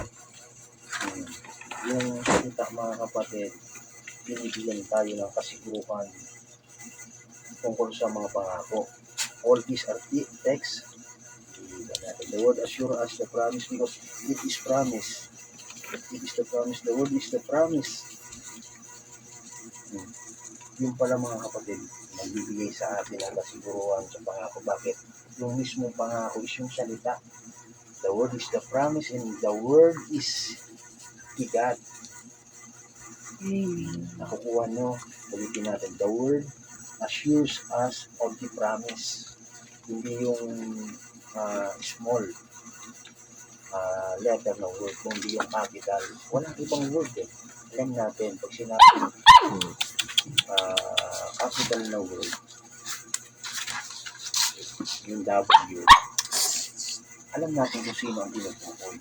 F: Yung salita, mga kapatid, binibigyan tayo ng kasiguruhan tungkol sa mga pangako. All these are text. The word assure us the promise because it is promise. It is the promise. The word is the promise. Yung pala, mga kapatid, nagbibigay sa atin ang kasiguruhan sa pangako. Bakit? Yung mismong pangako is yung salita. The word is the promise and the word is the God. Nakukuha nyo, ulitin natin. The word assures us of the promise. Hindi yung small letter ng word, kundi yung capital. Walang ibang word eh. Alam natin, pag sinabi capital na word, yung W, alam natin kung sino ang tinutukoy.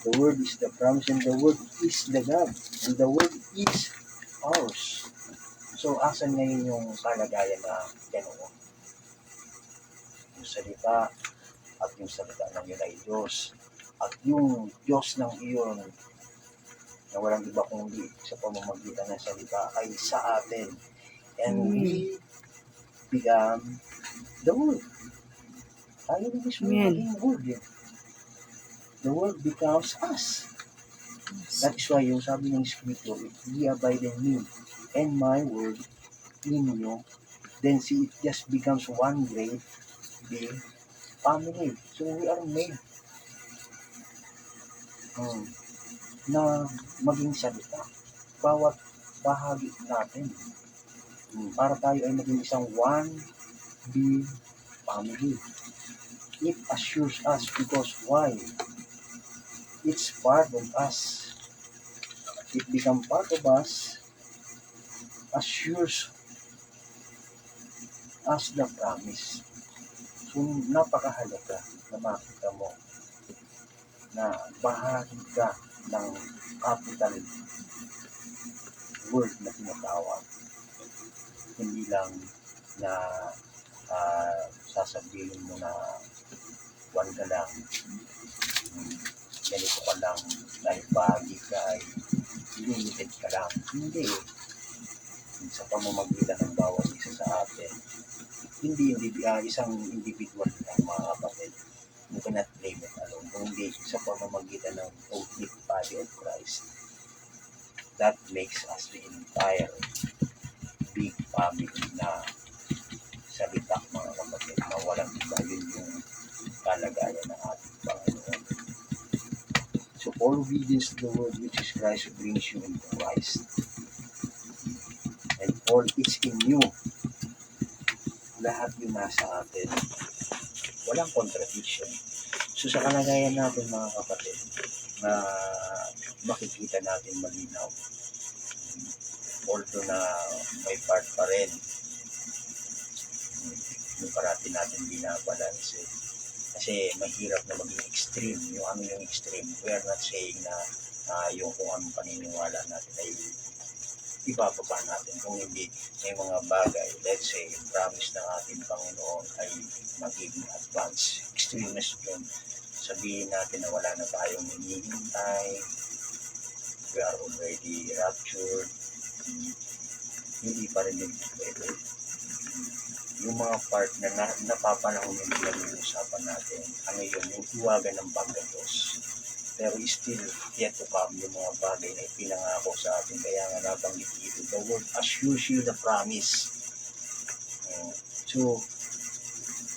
F: The word is the promise and the word is the God. And the word is ours. So, asan ngayon yung kalagayan na ganoon? Yung salita at yung salita ng yun ay Diyos. At yung Diyos ng iyon na walang iba kundi sa pamamagitan ng salita ay sa atin. And we become the Word. Tayo na mismo maging Word. The Word becomes us. That is why yung sabi ng Scripture, if ye abide in me and my word in you, then see, it just becomes one great big family. So we are made na maging salita. Bawat bahagi natin. Para tayo ay maging isang one big family. It assures us because why? It's part of us. It becomes part of us, assures us the promise. So, napakahalaga na makita mo na bahagi ka ng capital word na tinatawag. Hindi lang na sasabihin mo na one ka lang, ganito ka lang, dahil bahagi ka ay limited ka lang. Hindi. Sa pamamagitan ng bawat isa sa atin, hindi isang individual lang, mga kapatid. You cannot blame it alone. Kundi sa pamamagitan ng complete body of Christ. That makes us the entire big family na salita, mga kapatid, na walang iba. Yun yung kalagayan ng ating Panginoon. So all obedience to the word which is Christ brings you into Christ. And all is in you. Lahat yung nasa atin. Walang contradiction. So sa kalagayan natin, mga kapatid, na makikita natin malinaw. Although na may part pa rin, yung parati natin binabalance eh. Kasi mahirap na maging extreme. Yung yung extreme, we are not saying na yung kung anong paniniwala natin ay ibababa natin. Kung hindi, may mga bagay, let's say, promise ng ating Panginoon ay magiging advance. Extremeness yun. Sabihin natin na wala na tayong hinihintay, we are already raptured, hindi pa rin din pwede. Yung mga part na napapanahon yung pinag-uusapan natin, ano yun, yung iwagan ng paggatos. Pero still, yet to come yung mga bagay na ipinangako sa atin. Kaya nga nabanggit dito, the word assures you the promise. So,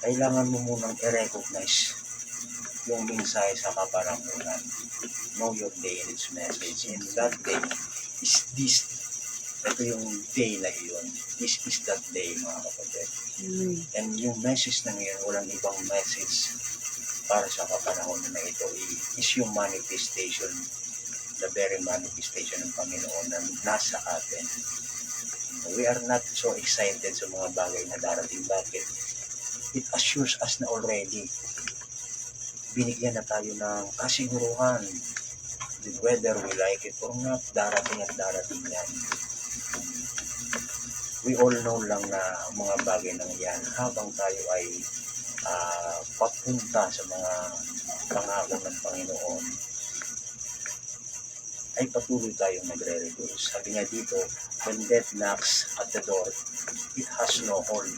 F: kailangan mo munang i-recognize yung mensahe sa kapanahunan. Know your day and its message. And that day is this. Ito yung day na yun. This is that day, mga kapatid. And yung message na ngayon, walang ibang message para sa kapanahon na ito is yung manifestation, the very manifestation ng Panginoon na nasa atin. We are not so excited sa mga bagay na darating. Bakit? It assures us na already binigyan na tayo ng kasiguruhan, whether we like it or not, darating at darating yan. We all know lang na mga bagay na yan habang tayo ay papunta sa mga pangako ng Panginoon, ay patuloy tayong nagre-reduce. Sabi nga dito, when death knocks at the door, it has no hold,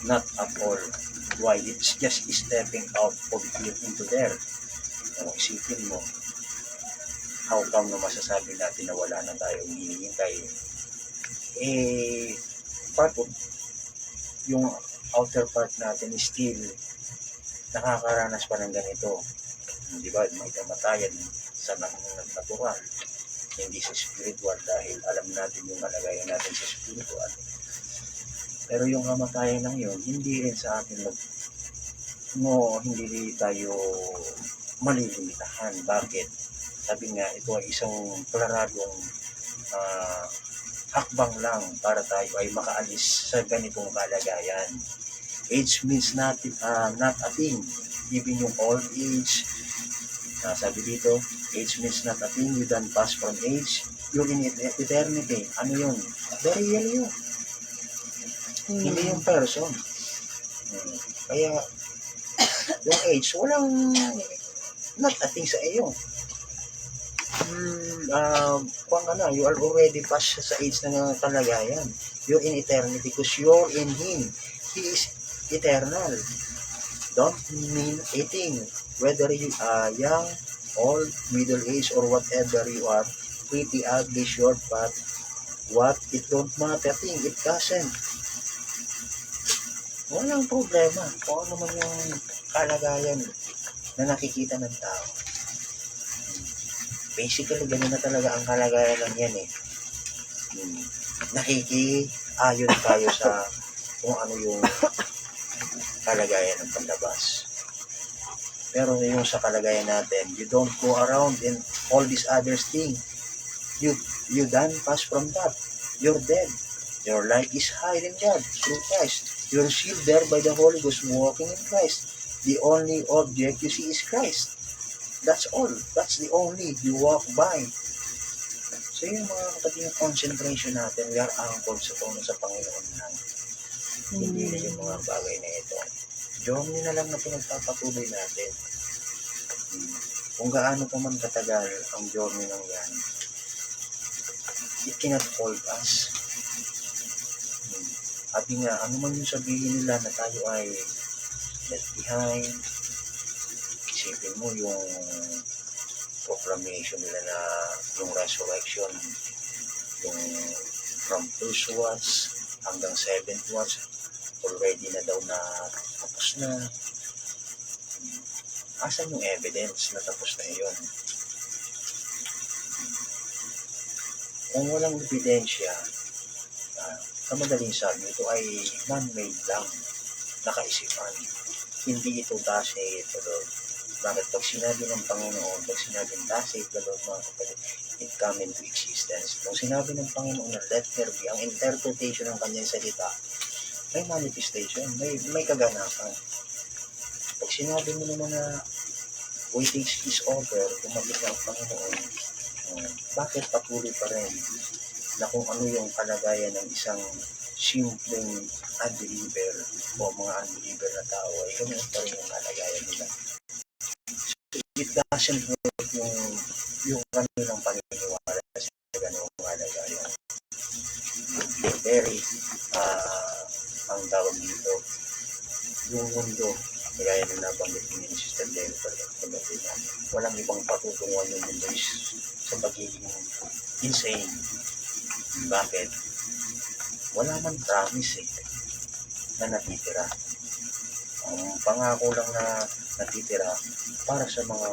F: not at all. Why? It's just stepping out of here into there. Isipin mo, how come na masasabi natin na wala na tayong hinihintay? Part of yung outer part natin is still nakakaranas pa ng ganito. Di ba? May kamatayan sa natural, hindi sa spiritual, dahil alam natin yung kalagayan natin sa spiritual. Pero yung kamatayan ng yun, hindi rin sa atin hindi tayo malilimitahan. Bakit? Sabi nga, ito ay isang klaradong hakbang lang para tayo ay makaalis sa ganitong kalagayan. Age means not a thing. Even yung old age, sabi dito, age means not a thing. You don't pass from age. You're in eternity. Ano yun? Very real yun. Hindi yung person. Kaya, yung age, not a thing sa iyo. You are already past sa age ng kalagayan. You're in eternity because you're in Him. He is eternal. Don't mean a thing. Whether you are young, old, middle age, or whatever you are, pretty, ugly, short, fat, it don't matter. It doesn't. Walang problema kung ano man yung kalagayan na nakikita ng tao. Basically, ganun na talaga ang kalagayan lang yan eh. Nakikiayon tayo sa kung ano yung kalagayan ng panlabas. Pero yung sa kalagayan natin, you don't go around and all these other things. You done pass from that. You're dead. Your life is hid in God through Christ. You're sealed there by the Holy Ghost, walking in Christ. The only object you see is Christ. That's all. That's the only you walk by. So yung mga kapatid, yung concentration natin, we are anchored sa tono sa Panginoon lang. Hindi na yung mga bagay na ito. Journey na lang na pinagpapatuloy natin. Kung gaano pa man katagal ang journey ng yan, it cannot hold us. At nga, ano man yung sabihin nila na tayo ay left behind, isipin mo yung proclamation nila na yung resurrection, yung from first watch hanggang 7th watch, already na daw na tapos na. Asan yung evidence na tapos na yun? Kung walang ebidensya, sa madaling sabi, ito ay man-made lang, nakaisipan. Hindi ito thus saith the Lord. Bakit pag sinabi ng Panginoon, pag sinabi ng thus saith the Lord, mga kapatid, it come into existence. Kung sinabi ng Panginoon na let there be, ang interpretation ng kanyang salita, may manifestation, may kaganapan. Pag sinabi mo naman na waitage is over, tumagin na ang Panginoon, bakit patuloy pa rin na kung ano yung kalagayan ng isang simpleng unbeliever o mga unbeliever na tao ay ganun pa rin yung kalagayan nila. So, it doesn't hurt yung kanilang paniniwala sa ganung kalagayan. very, ang tawag dito, yung mundo, kaya na nabanggit ni Sister Jennifer, walang ibang patutunguhan yung mundo is sa pagiging insane. Bakit? Wala man promise na natitira. Ang pangako lang na natitira para sa mga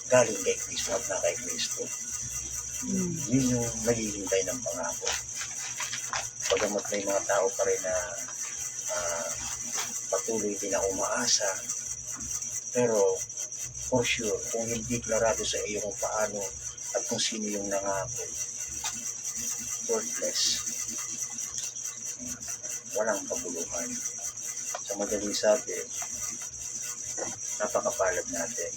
F: galing kay Kristo at na kay Kristo. Yun yung naghihintay ng pangako. Pagamat may mga tao pa rin na patuloy din na umaasa, pero for sure, kung hindi klarado sa iyo kung paano at kung sino yung nangako, worthless. Walang kabuluhan. Sa madaling sabi, napakapalad natin.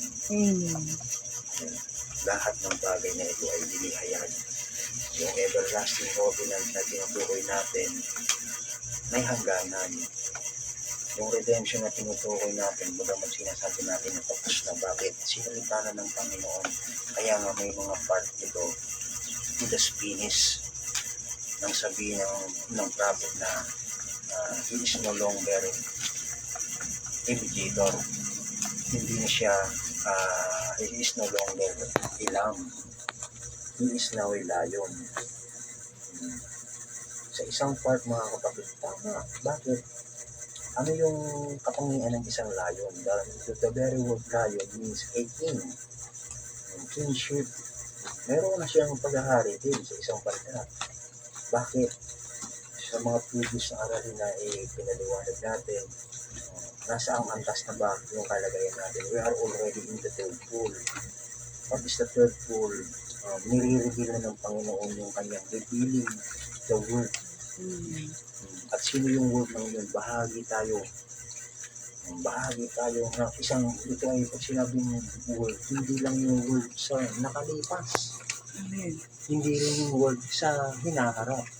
F: Lahat ng bagay na ito ay dinihayan. Yung everlasting covenant na tinutukoy natin, may hangganan. Yung redemption na tinutukoy natin, bagamat sinasabi natin na tapos na, bakit? Sinalita na ng Panginoon. Kaya nga may mga part nito, to the finish, nang sabihin ng prophet na he is no longer a mediator. Hindi na siya, he is no longer a lamb. He is now a lion. Sa isang part, mga kapatid, tama. Bakit? Ano yung kapangyarihan ng isang lion? The very word lion means a king. Kingship. Meron na siyang paghahari din sa isang parta. Bakit? Sa mga previous na aralin na pinaliwanag natin, nasa ang antas na ba yung kalagayan natin? We are already in the third pool. What is the third pool? Nire-reveal na ng Panginoon yung kanyang revealing the word. At sino yung word ng yun? Bahagi tayo ng isang, ito ay pag sinabing word, hindi lang yung word sa nakalipas. Hindi rin yung word sa hinaharap.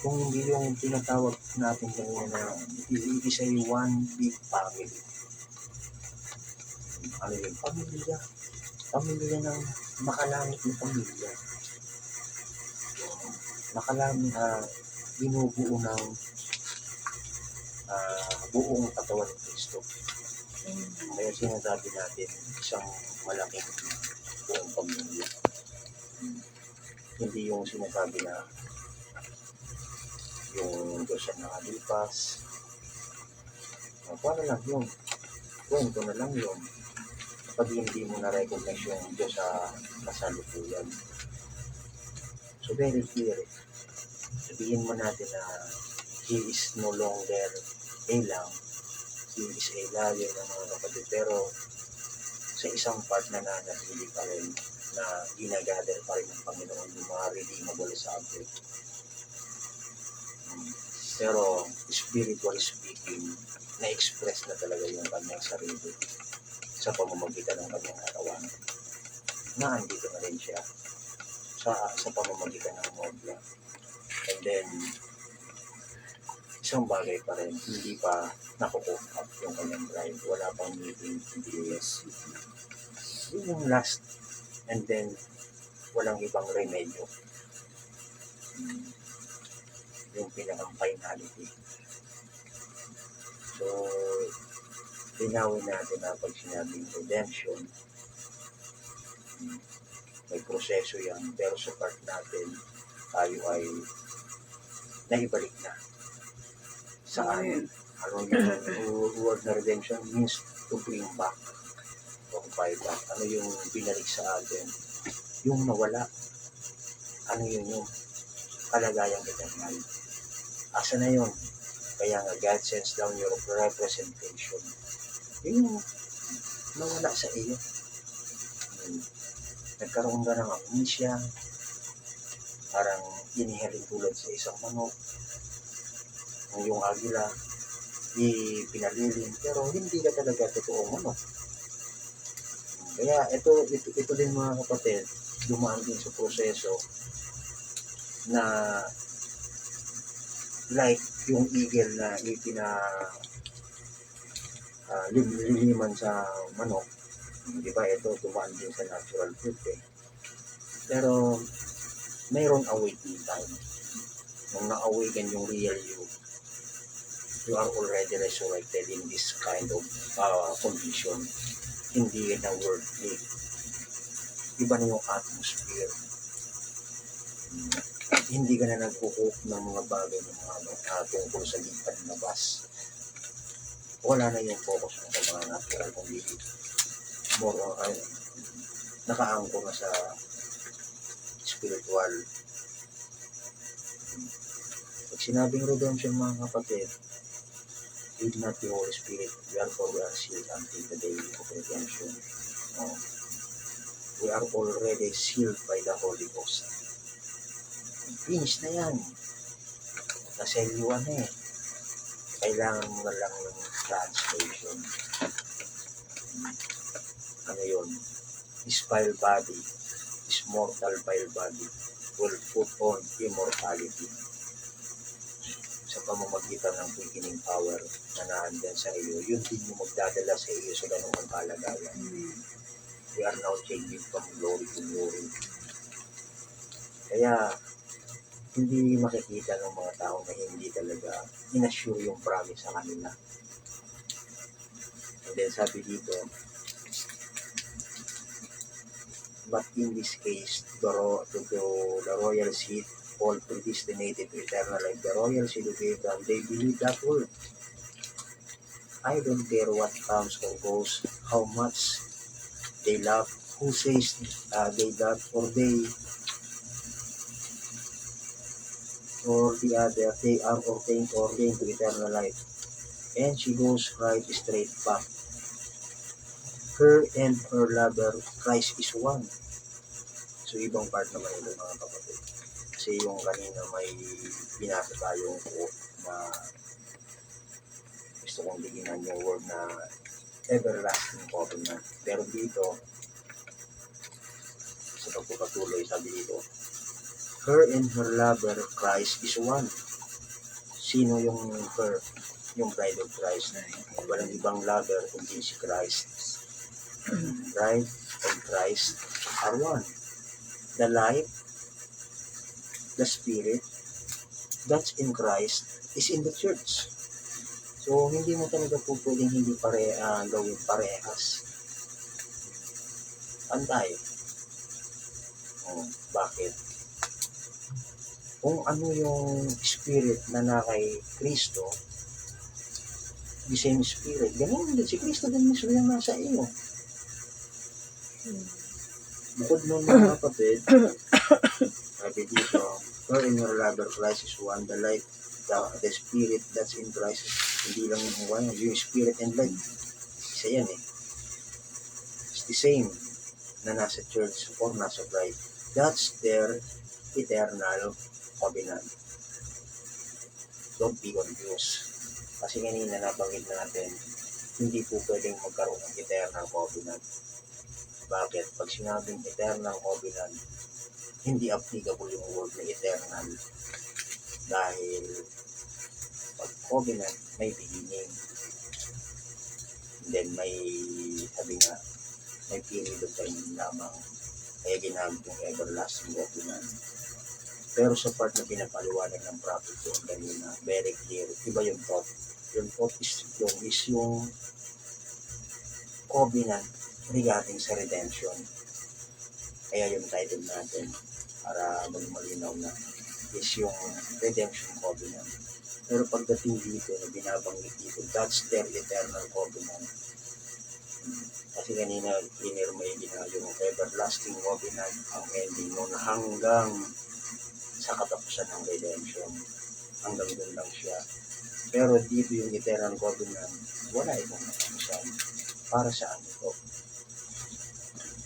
F: Kung hindi yung tinatawag natin kanina na it is a one big family. Ano yung pamilya? Pamilya ng makalangit na pamilya. Makalangit na binubuo ng buong katawan ng Kristo. Kaya sinasabi natin isang malaking buong pamilya. Hindi yung sinasabi na yung Diyos ang nakalipas. Paano lang yun? Kwento na lang yun. Kapag hindi mo na-recognize yung Diyos sa kasalukuyan. So very clear. Sabihin mo natin na He is no longer a lamb. He is a lion ng mga kapatid. Pero sa isang part na nanatili pa rin na ginagather pa rin ng Panginoon yung mga redeemable subject. Pero spiritually speaking, na-express na talaga yung kanyang sarili sa pamamagitan ng kanyang katawan. Na andito na rin siya sa pamamagitan ng modla. And then, isang bagay pa rin, hindi pa nakukup up yung kanyang drive. Wala pang meeting, hindi yes. Yun yung last. And then, walang ibang remedyo. Yung pinakang finality. So, linawin natin na pag sinabing redemption, may proseso yan, pero sa part natin, tayo ay naibalik na. Saan? Ano yung word na redemption means to bring back or buy back. Ano yung binalik sa atin? Yung nawala. Ano yun yung kalagayang eternal? Asa na yun? Kaya nga God sends down your representation. Yun yung nawala sa iyo. Nagkaroon ka ng amnesia, parang inihalin tulad sa isang manok, yung agila, pinalilin, pero hindi ka talaga totoong manok. Kaya ito din mga kapatid, dumaan din sa proseso na like yung eagle na liliman sa manok, di ba ito dumaan din sa natural fruit eh. Pero mayroong awaiting time. nung na-awaken yung real you, you are already resurrected in this kind of condition. Hindi na worldly. Iba na yung atmosphere. Hindi ka na nagkukup ng mga bagay ng mga tungkol sa lipat na bus. Wala na yung focus mo sa mga natural, kundi more on, nakaangko na sa spiritual. Pag sinabing redemption, mga kapatid, with not the Holy Spirit, therefore we are sealed until the day of redemption. No? We are already sealed by the Holy Ghost. Finish na yan. Naselyuan na eh. Kailangan mo na lang ng translation. Ano yun? This vile body, this mortal vile body, will put on immortality sa pamamagitan ng quickening power na naandyan sa iyo. Yun din yung magdadala sa iyo sa ganung kalagayan. We are now changing from glory to glory. Kaya, hindi makikita ng mga tao na hindi talaga inassure yung promise sa kanila. And then sabi dito, but in this case, the royal seed, all predestinated to eternal life, the royal seed of Abraham, they believe that word. I don't care what comes or goes, how much they love, who says they love, or the other, they are ordained to eternal life. And she goes right straight back. Her and her lover, Christ is one. So, ibang part naman ito, mga kapatid. Kasi yung kanina may binasa tayong quote na gusto kong tingnan yung word na everlasting covenant. Pero dito, sa pagpapatuloy, sabi dito, her and her lover, Christ is one. Sino yung her? Yung bride of Christ. Walang ibang lover kundi si Christ. Bride and Christ are one. The life, the spirit, that's in Christ, is in the church. So, hindi mo talaga po pwedeng hindi gawin parehas. Pantay. Bakit? Kung ano yung spirit na kay Kristo, the same spirit, ganun din si Kristo din mismo yung nasa iyo. Bukod nun, mga kapatid, sabi dito, her and your lover Christ is one, the life, the spirit that's in Christ, hindi lang yung one, yung spirit and life. Isa yan eh. It's the same na nasa church or nasa bride. That's their eternal covenant. Don't be confused. Kasi kanina nabanggit natin, hindi po pwedeng magkaroon ng eternal covenant. Bakit? Pag sinabing eternal covenant, hindi applicable yung word na eternal. Dahil pag covenant, may beginning. And then may, sabi nga, may period of time lamang. Kaya ginamit yung everlasting covenant. Pero sa part na pinapaliwanag ng prophet yung kanina, very clear, iba yung thought. Yung thought is yung covenant regarding sa redemption. Kaya yung title natin, para malinaw na, is yung redemption covenant. Pero pagdating dito, na binabanggit dito, that's their eternal covenant. Kasi kanina, clear may yung everlasting covenant, ang ending mo na hanggang sa katapusan ng redemption. Hanggang doon lang siya. Pero dito yung eternal covenant, wala itong katapusan. Para saan ito?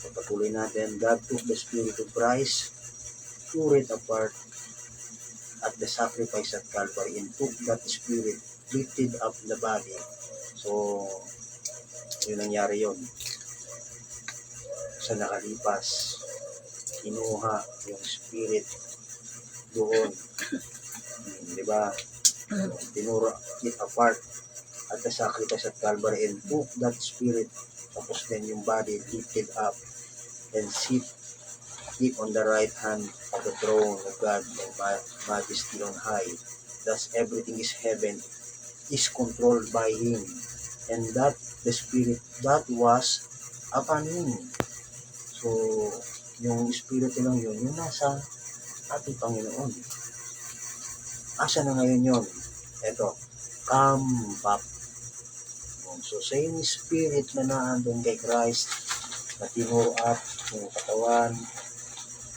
F: Pagpatuloy natin, God took the Spirit of Christ, tore it apart at the sacrifice at Calvary, and took that Spirit, lifted up the body. So, yun nangyari yun. Sa nakalipas, kinuha yung Spirit doon. Di ba? Tinuro it apart at the sacrifice at Calvary, and took that Spirit, tapos then yung body lifted up and sit keep on the right hand of the throne of God and majesty on high. Thus everything is heaven is controlled by Him, and that the Spirit that was upon Him. So, yung Espiritu lang yun, yung nasa ating Panginoon. Asa na ngayon yun? Eto, come back. So, same Spirit na naandun kay Christ, na tinuro up yung katawan,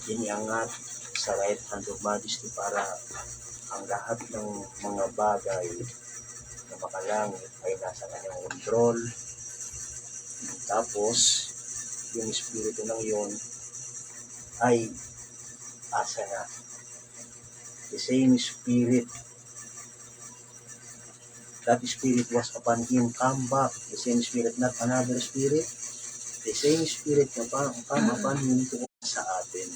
F: iniangat sa right hand of majesty para ang lahat ng mga bagay na makalangit ay nasa kanyang control. Tapos, yung Espiritu ng yon ay asa na. The same Spirit, that Spirit was upon Him, come back. The same Spirit, not another Spirit. The same Spirit na come upon Him to sa atin.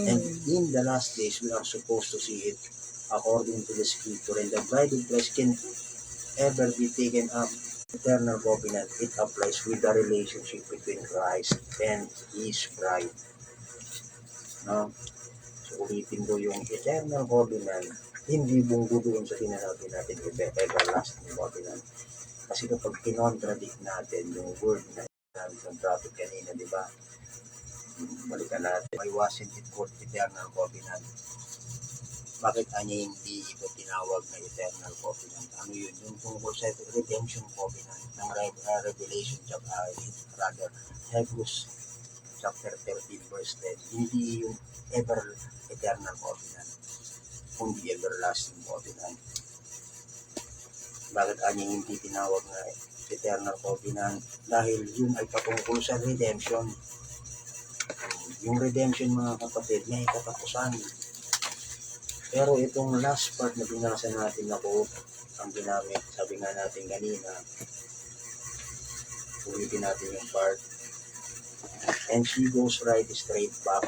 F: And in the last days, we are supposed to see it according to the Scripture. And the bride of Christ can ever be taken up. Eternal covenant, it applies with the relationship between Christ and His bride. No? So, ulitin ko yung eternal covenant, hindi bunggo doon sa sinasabi natin everlasting covenant. Kasi kapag kinontradict natin yung word na ng prophet kanina, di ba? Balikan natin. Why wasn't it called eternal covenant? Bakit anya hindi ito tinawag na eternal covenant? Ano yun? Yung tungkol sa redemption covenant ng Revelation Hebrews chapter 13 verse 10. Hindi yung eternal covenant, kundi everlasting covenant. Bakit anya hindi tinawag na eternal covenant? Dahil yun ay patungkol sa redemption. Yung redemption, mga kapatid, may katapusan. Pero itong last part na binasa natin na quote, ang ginamit, sabi nga natin kanina, ulitin natin yung part, and she goes right straight back.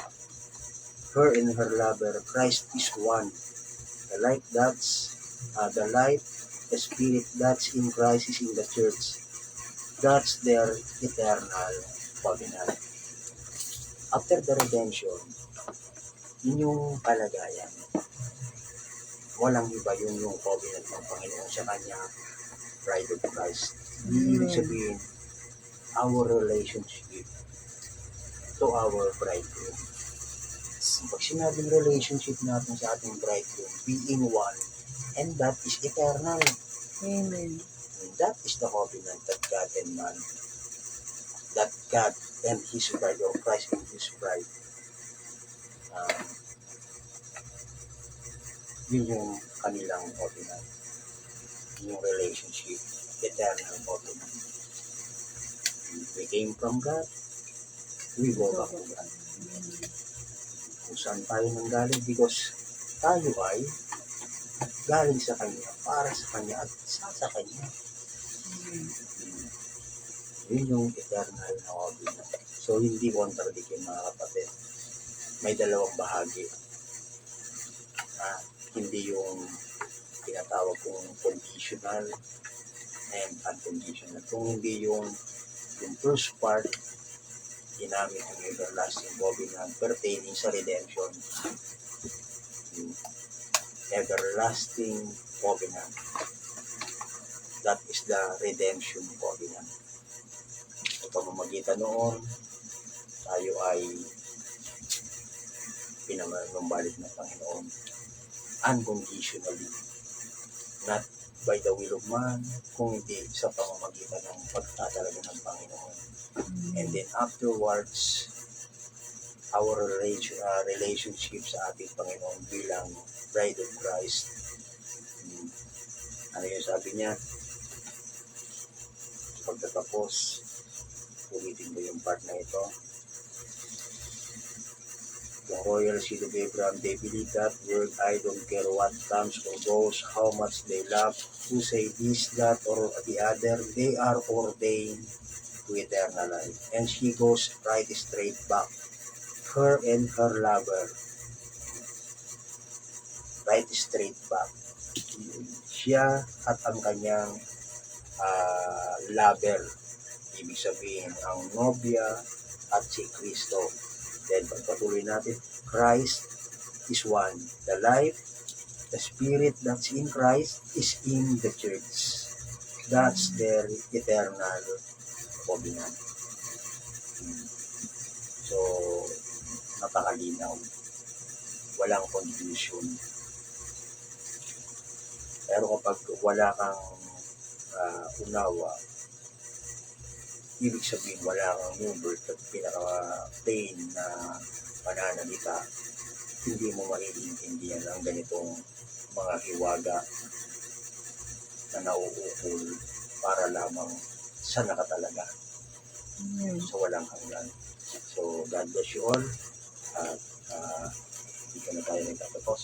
F: Her and her lover, Christ is one. The light, the Spirit that's in Christ is in the church. That's their eternal covenant. After the redemption, yun yung kalagayan. Walang iba yun yung covenant ng Panginoon sa kanya, bride of Christ. Ibig sabihin, our relationship to our bridegroom. Pag sinabing relationship natin sa ating bridegroom, being one, and that is eternal.
D: Amen.
F: And that is the covenant that God and man, that God and His bride, or Christ and His bride, yun yung kanilang covenant, yung relationship, eternal covenant. We came from God, we go back to God. Kung saan tayo nanggaling, because tayo ay galing sa Kanya, para sa Kanya, at sa Kanya. Yun yung eternal na covenant. So, hindi contradict yung mga kapatid. May dalawang bahagi. Hindi yung tinatawag kong conditional and unconditional. Kung hindi yung first part, ginamit yung everlasting covenant pertaining sa redemption. Yung everlasting covenant. That is the redemption covenant. Sa pamamagitan noon, tayo ay pinamanumbalik ng Panginoon unconditionally, not by the will of man, kung hindi sa pamamagitan ng pagtatalaga ng Panginoon. And then afterwards, our relationship sa ating Panginoon bilang bride of Christ. Ano yung sabi niya? Pagtatapos, ulitin ko yung part na ito. The royal seed of Abraham, they believe that word. I don't care what comes or goes, how much they love, who say this, that, or the other. They are ordained to eternal life. And she goes right straight back. Her and her lover. Right straight back. Siya at ang kanyang lover. Ibig sabihin, ang nobya at si Kristo. Then pagpatuloy natin, Christ is one. The life, the spirit that's in Christ is in the church. That's their eternal covenant. So, napakalinaw. Walang confusion. Pero kapag wala kang unawa, ibig sabihin wala kang new birth at pinaka-plain na pananalita, hindi mo maiintindihan ang ganitong mga hiwaga na nauukol para lamang sa nakatalaga. So walang hanggan. So God bless you all. At dito na tayo nagtatapos.